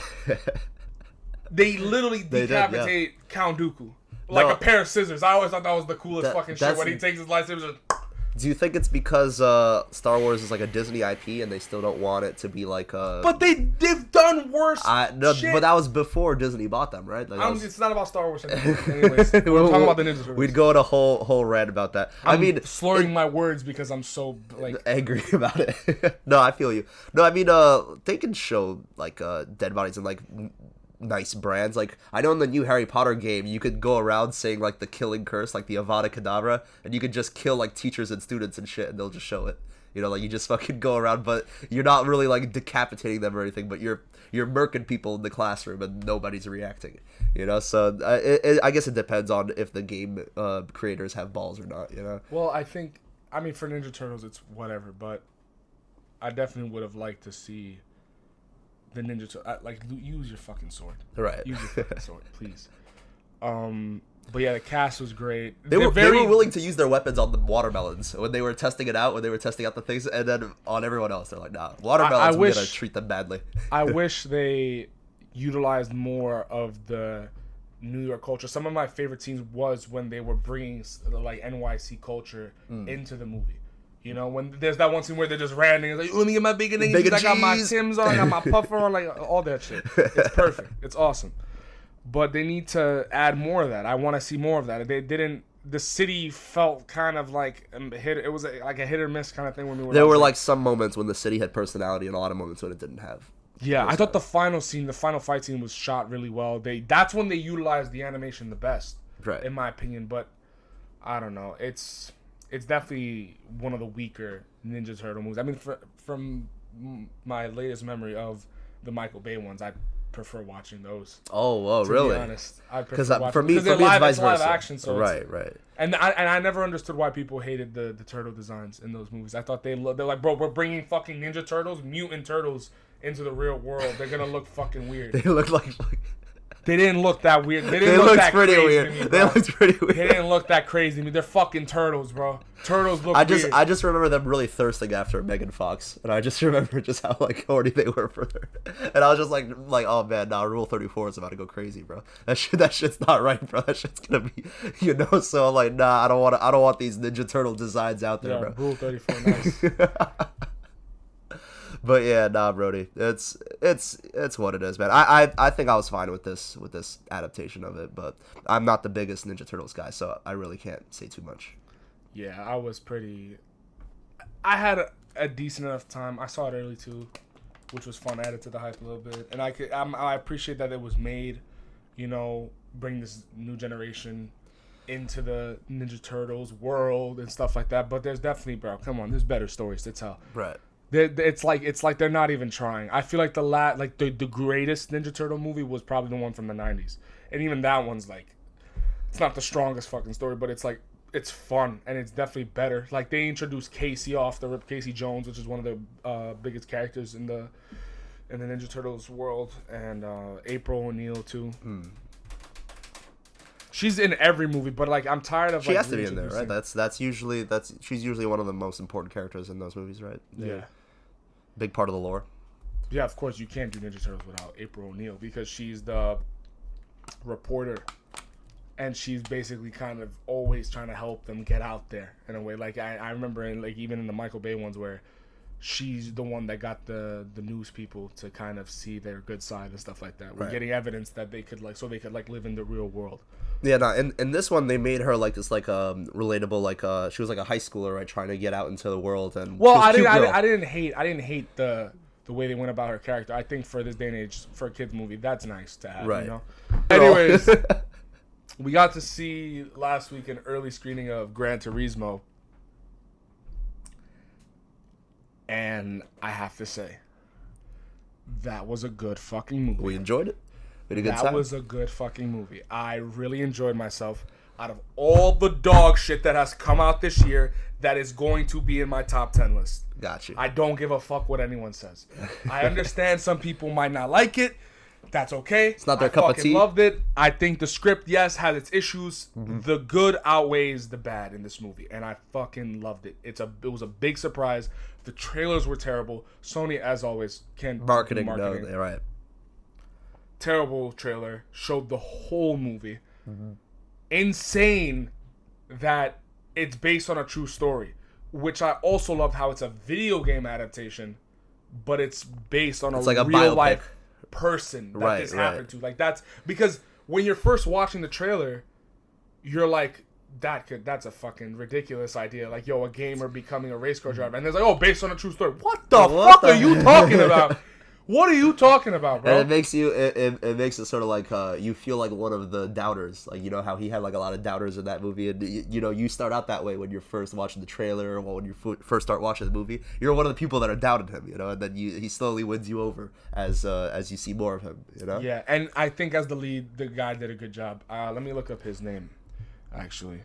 They literally decapitate Count Dooku like a pair of scissors. I always thought that was the coolest fucking shit when he takes his lightsabers. Do you think it's because Star Wars is like a Disney IP and they still don't want it to be like a... But they've done worse shit. But that was before Disney bought them, right? Like it's not about Star Wars anymore. Anyways, we're talking about the Ninja Turtles. We'd go on a whole rant about that. I mean, slurring my words because I'm so like angry about it. No, I feel you. No, I mean, they can show like dead bodies and like nice brands. Like, I know in the new Harry Potter game, you could go around saying like the killing curse, like the Avada Kedavra, and you could just kill like teachers and students and shit, and they'll just show it. You know, like you just fucking go around, but you're not really like decapitating them or anything, but you're murking people in the classroom and nobody's reacting. You know, so I guess it depends on if the game creators have balls or not. You know. Well, I mean, for Ninja Turtles, it's whatever, but I definitely would have liked to see the Ninja Turtles, like, use your fucking sword. Right. Use your fucking sword, please. But yeah, the cast was great. They were willing to use their weapons on the watermelons when they were testing it out, when they were testing out the things, and then on everyone else, they're like, nah, watermelons, we're going to treat them badly. I wish they utilized more of the New York culture. Some of my favorite scenes was when they were bringing, like, NYC culture into the movie. You know, when there's that one scene where they're just ranting, it's like, let me get my bacon and Bacon cheese. I got my cheese. Tim's on, I got my puffer on, like all that shit. It's perfect. It's awesome. But they need to add more of that. I want to see more of that. They didn't. The city felt kind of like it was like a hit or miss kind of thing when we were. There were like some moments when the city had personality and a lot of moments when it didn't have. Yeah, I thought the final fight scene was shot really well. That's when they utilized the animation the best, Right. in my opinion. But I don't know. It's definitely one of the weaker Ninja Turtle movies. I mean, from my latest memory of the Michael Bay ones, I prefer watching those. Oh, to really? be honest, I prefer Because watching for me, it's it's vice live versa. action, so right. And I never understood why people hated the turtle designs in those movies. I thought they're like, bro, we're bringing fucking Ninja Turtles, mutant turtles into the real world. They're gonna look fucking weird. They look like. They didn't look that weird. They They look looked that pretty crazy weird. to me, They bro. looked pretty weird. They didn't look that crazy to me. They're fucking turtles, bro. Turtles look I weird. just remember them really thirsting after Megan Fox, and I just remember just how like horny they were for her, and I was just like oh man, nah, Rule 34 is about to go crazy, bro. That shit's not right, bro. That shit's gonna be, So I'm like, nah, I don't want these Ninja Turtle designs out there, bro. Rule 34, nice. But yeah, nah, Brody, it's what it is, man. I think I was fine with this adaptation of it, but I'm not the biggest Ninja Turtles guy, so I really can't say too much. Yeah, I had a decent enough time. I saw it early too, which was fun. Added to the hype a little bit, and I appreciate that it was made. Bring this new generation into the Ninja Turtles world and stuff like that. But there's definitely, bro, come on, there's better stories to tell. Right. It's like they're not even trying. I feel like the greatest Ninja Turtle movie was probably the one from the 90s. And even that one's like, it's not the strongest fucking story, but it's like, it's fun and it's definitely better. Like they introduced Casey off the rip, Casey Jones, which is one of the biggest characters in the Ninja Turtles world, and April O'Neil too. She's in every movie, but like I'm tired of. She has to be in there, right? She's usually one of the most important characters in those movies, right? Yeah. Big part of the lore. Yeah, of course you can't do Ninja Turtles without April O'Neil because she's the reporter, and she's basically kind of always trying to help them get out there in a way. Like I remember even in the Michael Bay ones where she's the one that got the news people to kind of see their good side and stuff like that. We're getting evidence that they could live in the real world. Yeah, no, in this one they made her like this relatable she was like a high schooler, right, trying to get out into the world. And I didn't hate the way they went about her character. I think for this day and age, for a kids movie, that's nice to have. Right. Anyways, we got to see last week an early screening of Gran Turismo, and I have to say, that was a good fucking movie. We enjoyed it. That was a good fucking movie. I really enjoyed myself. Out of all the dog shit that has come out this year, that is going to be in my top 10 list. Got you. I don't give a fuck what anyone says. I understand some people might not like it. That's okay. It's not their cup of tea. I loved it. I think the script, yes, has its issues. Mm-hmm. The good outweighs the bad in this movie, and I fucking loved it. It was a big surprise. The trailers were terrible. Sony, as always, can't marketing. No, they're right. Terrible trailer. Showed the whole movie. Mm-hmm. Insane that it's based on a true story, which I also loved how it's a video game adaptation, but it's based on a real life person that this happened to. Like that's because when you're first watching the trailer, you're like, that's a fucking ridiculous idea. Like, yo, a gamer becoming a race car driver, and there's like, oh, based on a true story. What the fuck are you talking about? What are you talking about, bro? And it makes it sort of like you feel like one of the doubters, like how he had like a lot of doubters in that movie, and you start out that way when you're first watching the trailer, or when you first start watching the movie. You're one of the people that are doubting him, and then he slowly wins you over as you see more of him, Yeah, and I think as the lead, the guy did a good job. Let me look up his name, actually.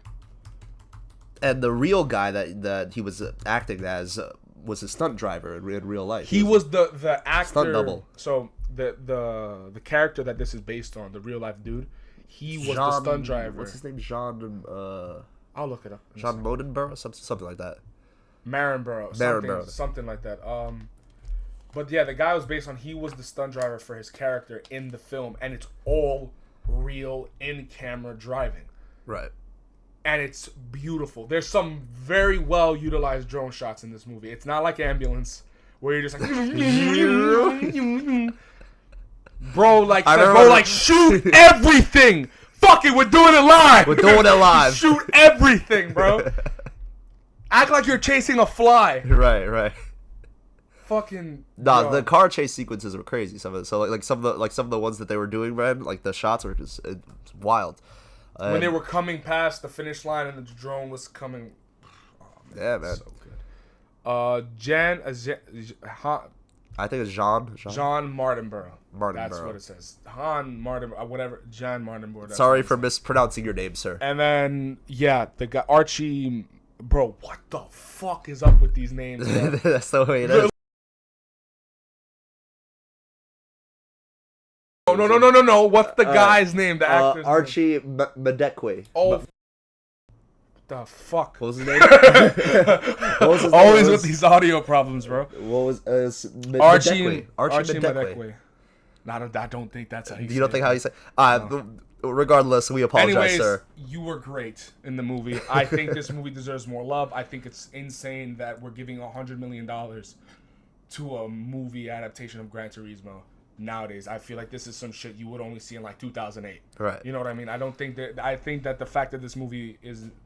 And the real guy that he was acting as. Was a stunt driver in real life. He was the actor. Stunt double. So the character that this is based on, the real life dude, he was the stunt driver. What's his name? Jean. I'll look it up. Jean Modenborough, something like that. Marenborough, something like that. But yeah, the guy was based on. He was the stunt driver for his character in the film, and it's all real in camera driving. Right. and it's beautiful. There's some very well utilized drone shots in this movie. It's not like Ambulance, where you're just like, bro, like shoot everything. Fuck it, we're doing it live. We're doing it live. Shoot everything, bro. Act like you're chasing a fly. Right. Fucking. Nah, the car chase sequences were crazy. Some of it. So like some of the ones that they were doing, man, like the shots were just wild. When they were coming past the finish line and the drone was coming. Oh, man, yeah, man. So good. I think it's Jean Martinborough. That's what it says. Han Martinborough, whatever. John Martinborough. Sorry for mispronouncing your name, sir. And then, yeah, the guy, Archie. Bro, what the fuck is up with these names? That's the way it is. No. What's the guy's name? The actor's Archie Madekwe. Oh, the fuck? What was his name? Always with these audio problems, bro. What was Archie Madekwe. No, I don't think that's how you say it. You don't think how you say it? Regardless, we apologize, Anyways, sir. You were great in the movie. I think this movie deserves more love. I think it's insane that we're giving $100 million to a movie adaptation of Gran Turismo. Nowadays, I feel like this is some shit you would only see in like 2008. Right. You know what I mean? I think that the fact that this movie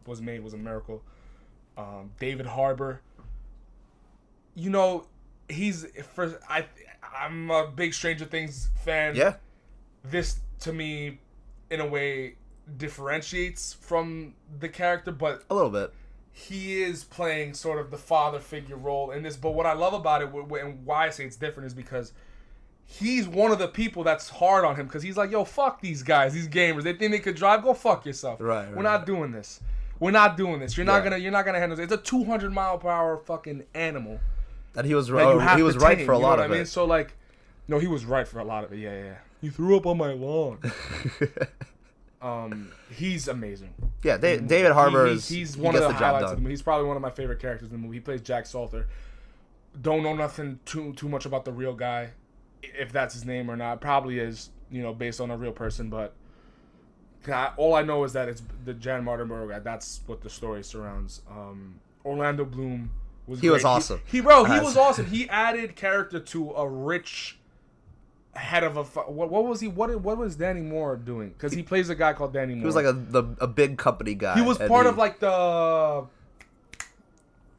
was made was a miracle. David Harbour. You know, I'm a big Stranger Things fan. Yeah. This to me, in a way, differentiates from the character, but a little bit. He is playing sort of the father figure role in this. But what I love about it, and why I say it's different, is because he's one of the people that's hard on him, because he's like, yo, fuck these guys, these gamers. They think they could drive. Go fuck yourself. Right. We're not doing this. You're not gonna handle this. It's a 200 mile per hour fucking animal. And he was right. He was right for a lot of it. So like, no, he was right for a lot of it. Yeah. He threw up on my lawn. He's amazing. Yeah, David Harbour he's one of the highlights of the movie. He's probably one of my favorite characters in the movie. He plays Jack Salter. Don't know nothing too much about the real guy, if that's his name or not. Probably is, based on a real person, but all I know is that it's the Jan Martinborough guy. That's what the story surrounds. Orlando Bloom was great. Was awesome. He was awesome. He added character to a rich head of a what was he? What was Danny Moore doing? Because he plays a guy called Danny Moore. He was like a big company guy. He was part of like the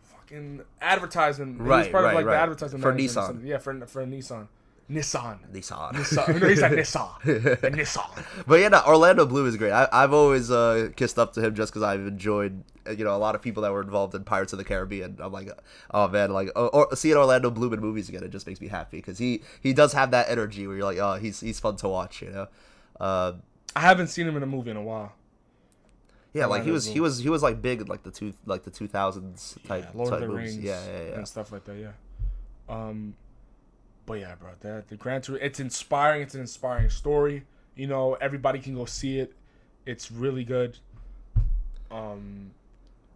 fucking advertising. Right, he was part of like the advertising for Nissan. Yeah, for Nissan. Nissan. No, he said Nissan. But yeah, no, Orlando Bloom is great. I've always kissed up to him just because I've enjoyed a lot of people that were involved in Pirates of the Caribbean. I'm like, oh man, like seeing Orlando Bloom in movies again, it just makes me happy because he does have that energy where you're like, oh, he's fun to watch, I haven't seen him in a movie in a while. Yeah, like he was like big in like the 2000s type Lord of the movies. Rings, and stuff like that. Yeah. But yeah, bro, the Gran Turismo, it's inspiring. It's an inspiring story. Everybody can go see it. It's really good.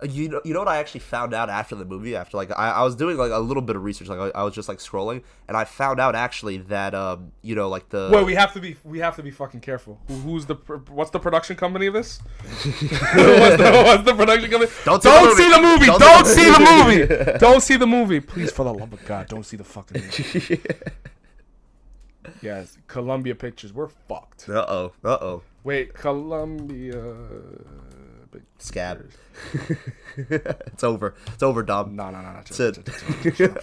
You know what I actually found out after the movie? After like I was doing like a little bit of research, like I was just like scrolling, and I found out actually that like the Wait, we have to be fucking careful. What's the production company of this? what's the production company? Don't see the movie. Don't see the movie. Don't see the movie. Please, for the love of God, don't see the fucking movie. Yes, Columbia Pictures. We're fucked. Uh-oh. Wait, Columbia. Scab. It's over, Dom. No. That's it. Shut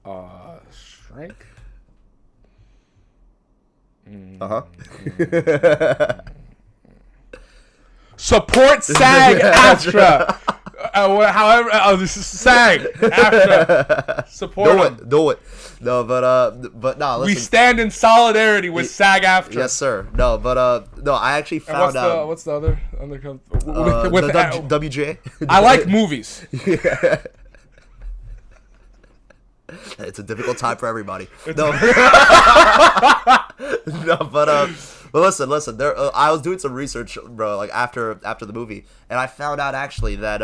up. Shrink? Support SAG-AFTRA. However, this is SAG-AFTRA. Support Do it. No, but no. Listen. We stand in solidarity with SAG-AFTRA. Yes, sir. No, but no. I actually found out. What's the other company? The WJ. I like movies. Yeah. It's a difficult time for everybody. No, no, but listen. There, I was doing some research, bro. Like after the movie, and I found out actually that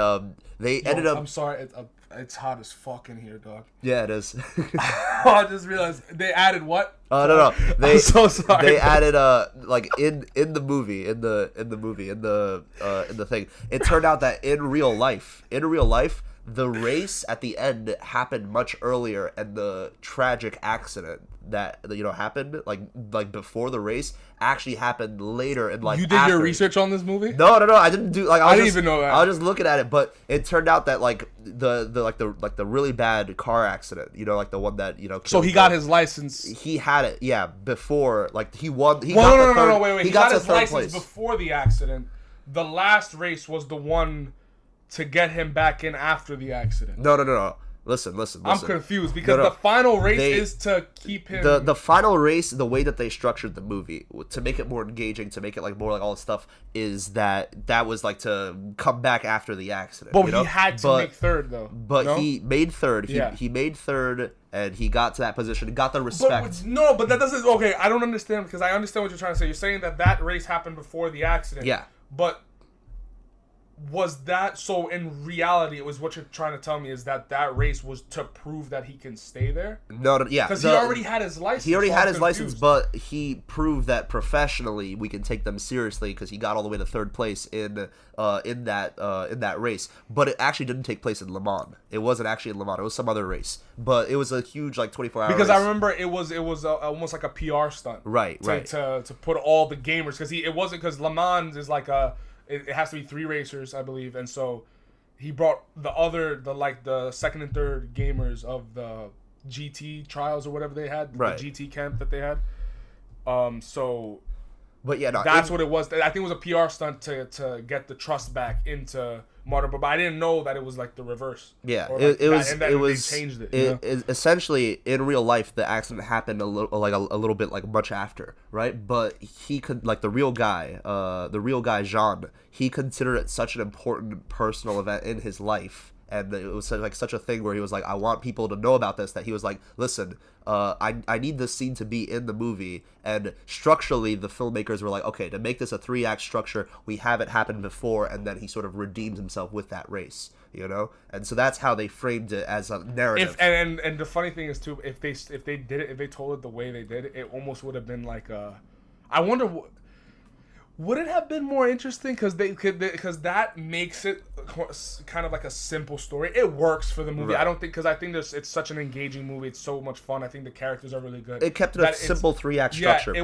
they ended up. I'm sorry. It's hot as fuck in here, dog. Yeah, it is. I just realized they added what? Oh no, I'm so sorry. They added like in the movie in the thing. It turned out that in real life, the race at the end happened much earlier, and the tragic accident that happened like before the race actually happened later in like. You did your research on this movie? No, I didn't do like. I didn't even know that. I was just looking at it, but it turned out that like the really bad car accident, like the one that So he got his license. He had it, yeah, before like he won. No, wait. He got his license place before the accident. The last race was the one to get him back in after the accident. No. Listen. I'm confused because the final race is to keep him. The final race, the way that they structured the movie to make it more engaging, to make it like more like all this stuff, is that was like to come back after the accident. But he had to make third though. But he made third. He made third, and he got to that position. Got the respect. But that doesn't. Okay, I don't understand because I understand what you're trying to say. You're saying that race happened before the accident. Yeah. But was that so? In reality, it was what you're trying to tell me is that race was to prove that he can stay there. No, yeah, because he already had his license. He already had his license, but he proved that professionally we can take them seriously because he got all the way to third place in that race. But it actually didn't take place in Le Mans. It wasn't actually in Le Mans. It was some other race, but it was a huge like 24-hour. Because race. I remember it was almost like a PR stunt, right, to put all the gamers because Le Mans is like a. It has to be 3 racers, I believe, and so he brought the second and third gamers of the GT trials or whatever they had, the GT camp that they had. But yeah, no, that's what it was. I think it was a PR stunt to get the trust back into motorsport, but I didn't know that it was like the reverse. Yeah, it was. They changed it. Essentially, in real life, the accident happened a little bit like much after, right? But he could the real guy, Jean. He considered it such an important personal event in his life. And it was such a thing where he was like, I want people to know about this, that he was like, listen, I need this scene to be in the movie. And structurally, the filmmakers were like, okay, to make this a 3-act structure, we have it happen before, and then he sort of redeemed himself with that race, And so that's how they framed it as a narrative. And the funny thing is too, if they told it the way they did, it almost would have been like I wonder. Would it have been more interesting? Because that makes it kind of like a simple story. It works for the movie. Right. I don't think I think it's such an engaging movie. It's so much fun. I think the characters are really good. It kept it a simple 3-act structure. Yeah,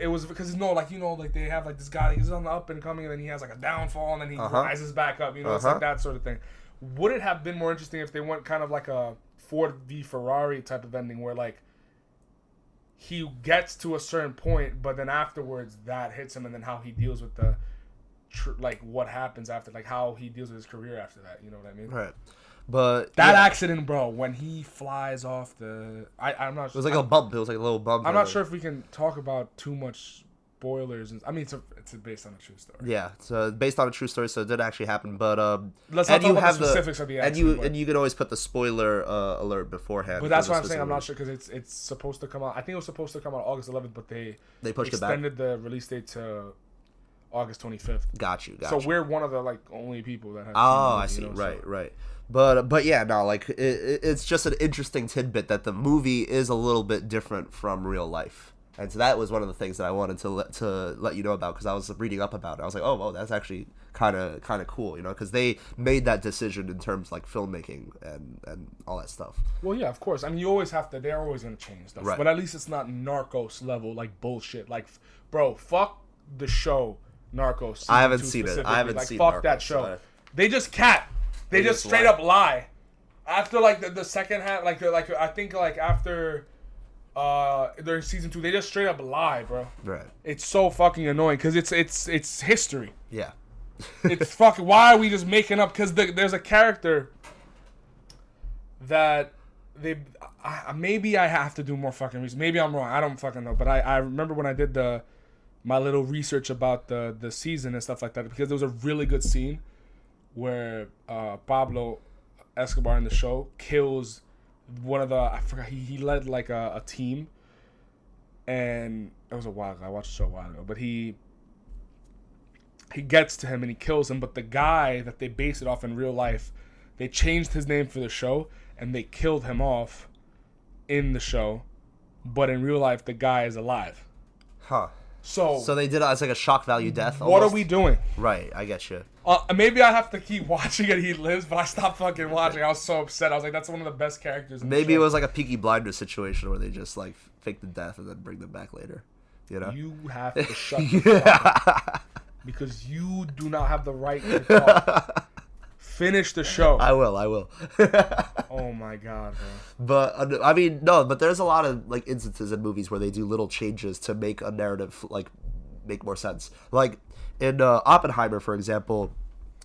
it was because they have like this guy. He's on the up and coming, and then he has like a downfall, and then he rises back up. It's like that sort of thing. Would it have been more interesting if they went kind of like a Ford v Ferrari type of ending, where like he gets to a certain point, but then afterwards that hits him, and then how he deals with the what happens after, like how he deals with his career after that. You know what I mean? Right. But that accident, bro, when he flies off I'm not. It was like a bump. It was like a little bump. I'm not sure if we can talk about too much spoilers. I mean, it's based on a true story. Yeah, so based on a true story, so it did actually happen. But let's not talk about the specifics of the accident. And you can always put the spoiler alert beforehand. But that's what I'm saying. I'm not sure because it's supposed to come out. I think it was supposed to come out August 11th, but they pushed extended it back. the release date to August 25th. Got you. So we're one of the only people that have. I see. Right. But yeah, no, it's just an interesting tidbit that the movie is a little bit different from real life. And so that was one of the things that I wanted to let you know about, because I was reading up about it. I was like, oh, that's actually kind of cool, because they made that decision in terms like filmmaking and all that stuff. Well, yeah, of course. I mean, you always have to. They're always gonna change stuff, right. But at least it's not Narcos level bullshit. Bro, fuck the show Narcos. I haven't seen it. I haven't seen. Fuck Narcos, that show. They just They just straight up lie. After the second half, I think after. During season 2, they just straight up lie, bro. Right. It's so fucking annoying because it's history. Yeah. It's fucking. Why are we just making up? Because there's a character that maybe I have to do more fucking research. Maybe I'm wrong. I don't fucking know. But I remember when I did my little research about the season and stuff like that, because there was a really good scene where Pablo Escobar in the show kills one of I forgot, he led a team, and it was a while ago. I watched the show a while ago, but he gets to him and he kills him, but the guy that they base it off in real life They changed his name for the show, and they killed him off in the show. But in real life, the guy is alive. Huh. So they did it as like a shock value death. What almost? are we doing? Right, I get you. Maybe I have to keep watching it. He lives, but I stopped fucking watching. I was so upset. I was like, that's one of the best characters. Maybe it was like a Peaky Blinders situation where they just like fake the death and then bring them back later. You know? You have to shut the fuck up because you do not have the right to talk. Finish the show. I will. Oh my god, bro. But I mean, no. But there's a lot of like instances in movies where they do little changes to make a narrative like make more sense. Like in Oppenheimer, for example,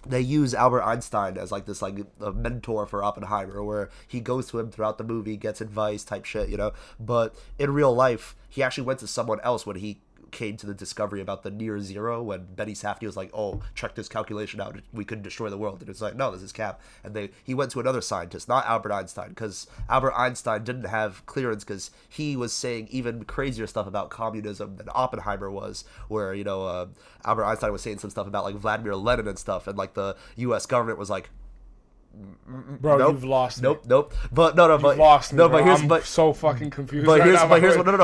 they use Albert Einstein as like this like a mentor for Oppenheimer, where he goes to him throughout the movie, gets advice type shit, you know. But in real life, he actually went to someone else when he came to the discovery about the near zero, when Betty Safdie was like, oh, check this calculation out, we could destroy the world. And it's like, no, this is cap. And he went to another scientist, not Albert Einstein, because Albert Einstein didn't have clearance because he was saying even crazier stuff about communism than Oppenheimer was, where, you know, Albert Einstein was saying some stuff about like Vladimir Lenin and stuff, and like the US government was like, bro, nope, you've lost nope, me. Nope. But no, you've lost me, no, bro. but here's I'm so fucking confused. But right here's now,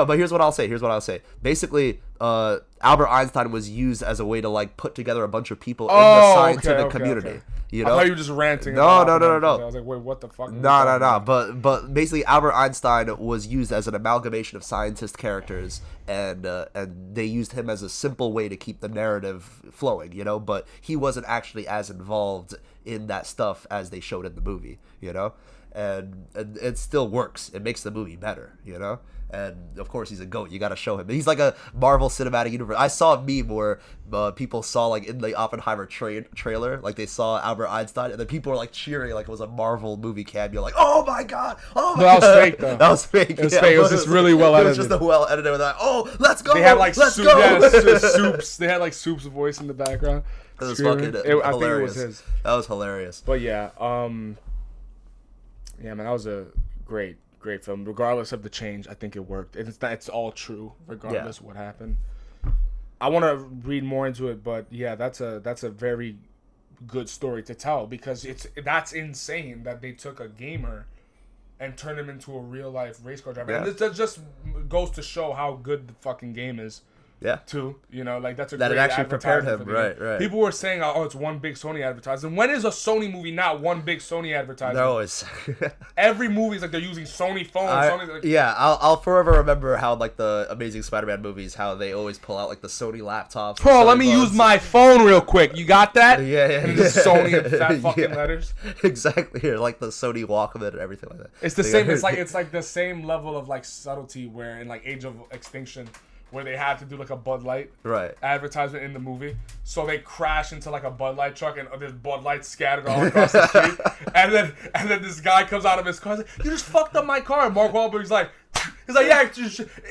but here's what I'll say. Basically, Albert Einstein was used as a way to like put together a bunch of people in the scientific community. Okay. You know? I thought you were just ranting. No. I was like, wait, what the fuck? No. But basically, Albert Einstein was used as an amalgamation of scientist characters, and they used him as a simple way to keep the narrative flowing. You know, but he wasn't actually as involved in that stuff as they showed in the movie. You know, and it still works. It makes the movie better. You know. And of course he's a GOAT. You gotta show him. He's like a Marvel Cinematic Universe. I saw a meme where people saw like in the Oppenheimer trailer, like they saw Albert Einstein, and then people were like cheering like it was a Marvel movie cameo. Like, oh my god, oh my god. That was fake though. That was fake. It was fake. It was just really well edited. It was just a well edited. With like, oh, let's go. They had like let's go. Yeah, Soup's. They had like Soup's voice in the background. It was fucking hilarious. I think it was his. That was hilarious. But yeah, yeah, man, that was a great film. Regardless of the change, I think it worked. It's all true, regardless of what happened. I want to read more into it, but yeah, that's a very good story to tell, because that's insane that they took a gamer and turned him into a real life race car driver. Yeah. And that just goes to show how good the fucking game is. Yeah. Too, you know, like that's that great it actually prepared him, right. People were saying, "Oh, it's one big Sony advertisement." When is a Sony movie not one big Sony advertisement? No, it's every movie is like they're using Sony phones. Yeah, I'll forever remember how like the Amazing Spider-Man movies, how they always pull out like the Sony laptops. Bro, let me use my phone real quick. You got that? Yeah. And it's Sony and fat fucking letters. Exactly, here like the Sony Walkman and everything like that. It's the same. It's like the same level of like subtlety where in like Age of Extinction, where they had to do like a Bud Light advertisement in the movie. So they crash into like a Bud Light truck and there's Bud Light scattered all across the street. and then this guy comes out of his car and like, you just fucked up my car. And Mark Wahlberg's like, yeah,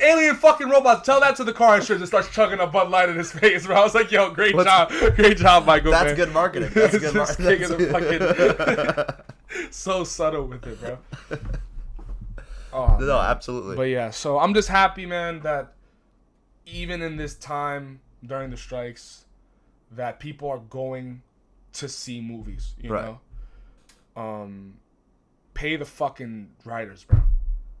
alien fucking robots, tell that to the car insurance, and starts chugging a Bud Light in his face, bro. I was like, yo, great job, Michael. That's good marketing. That's good marketing. So subtle with it, bro. Oh, no, man. Absolutely. But yeah, so I'm just happy, man, that even in this time during the strikes, that people are going to see movies, you know? Pay the fucking writers, bro.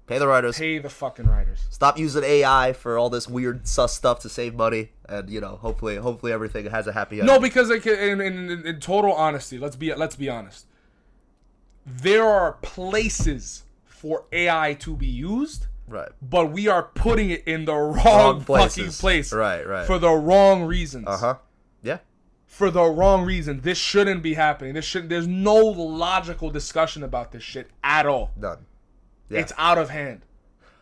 Pay the writers. Pay the fucking writers. Stop using AI for all this weird sus stuff to save money, and you know, hopefully everything has a happy ending. No, because like, in total honesty, let's be honest. There are places for AI to be used. Right. But we are putting it in the wrong fucking place. Right. For the wrong reasons. Yeah. For the wrong reason. This shouldn't be happening. There's no logical discussion about this shit at all. None. Yeah. It's out of hand.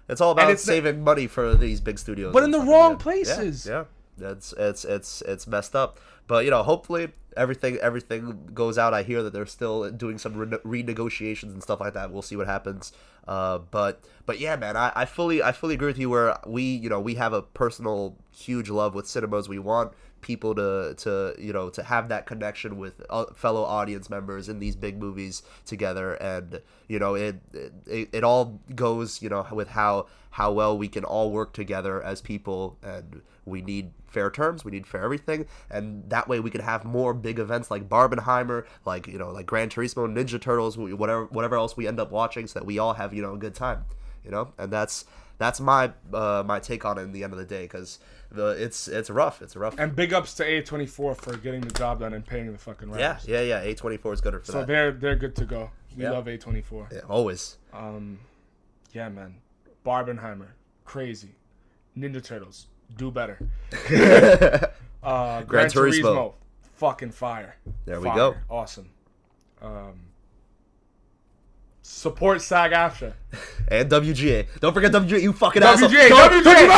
It's all about saving money for these big studios. But in the wrong places. Yeah. It's messed up. But you know, hopefully everything goes out. I hear that they're still doing some renegotiations and stuff like that. We'll see what happens. But yeah, man, I fully agree with you. Where we have a personal huge love with cinemas. We want people to have that connection with fellow audience members in these big movies together. And it all goes with how well we can all work together as people, and we need fair terms, we need fair everything, and that way we can have more big events like Barbenheimer, like Gran Turismo, Ninja Turtles, whatever else we end up watching, so that we all have a good time, and that's my my take on it in the end of the day, because it's rough. And big ups to A24 for getting the job done and paying the fucking writers. Yeah. A24 is good for that. So they're good to go. We love A24. Yeah, always. Yeah, man. Barbenheimer, crazy. Ninja Turtles, do better. Gran Turismo, fucking fire. There we go. Awesome. Support SAG-AFTRA. And WGA. Don't forget WGA, you fucking asshole. WGA!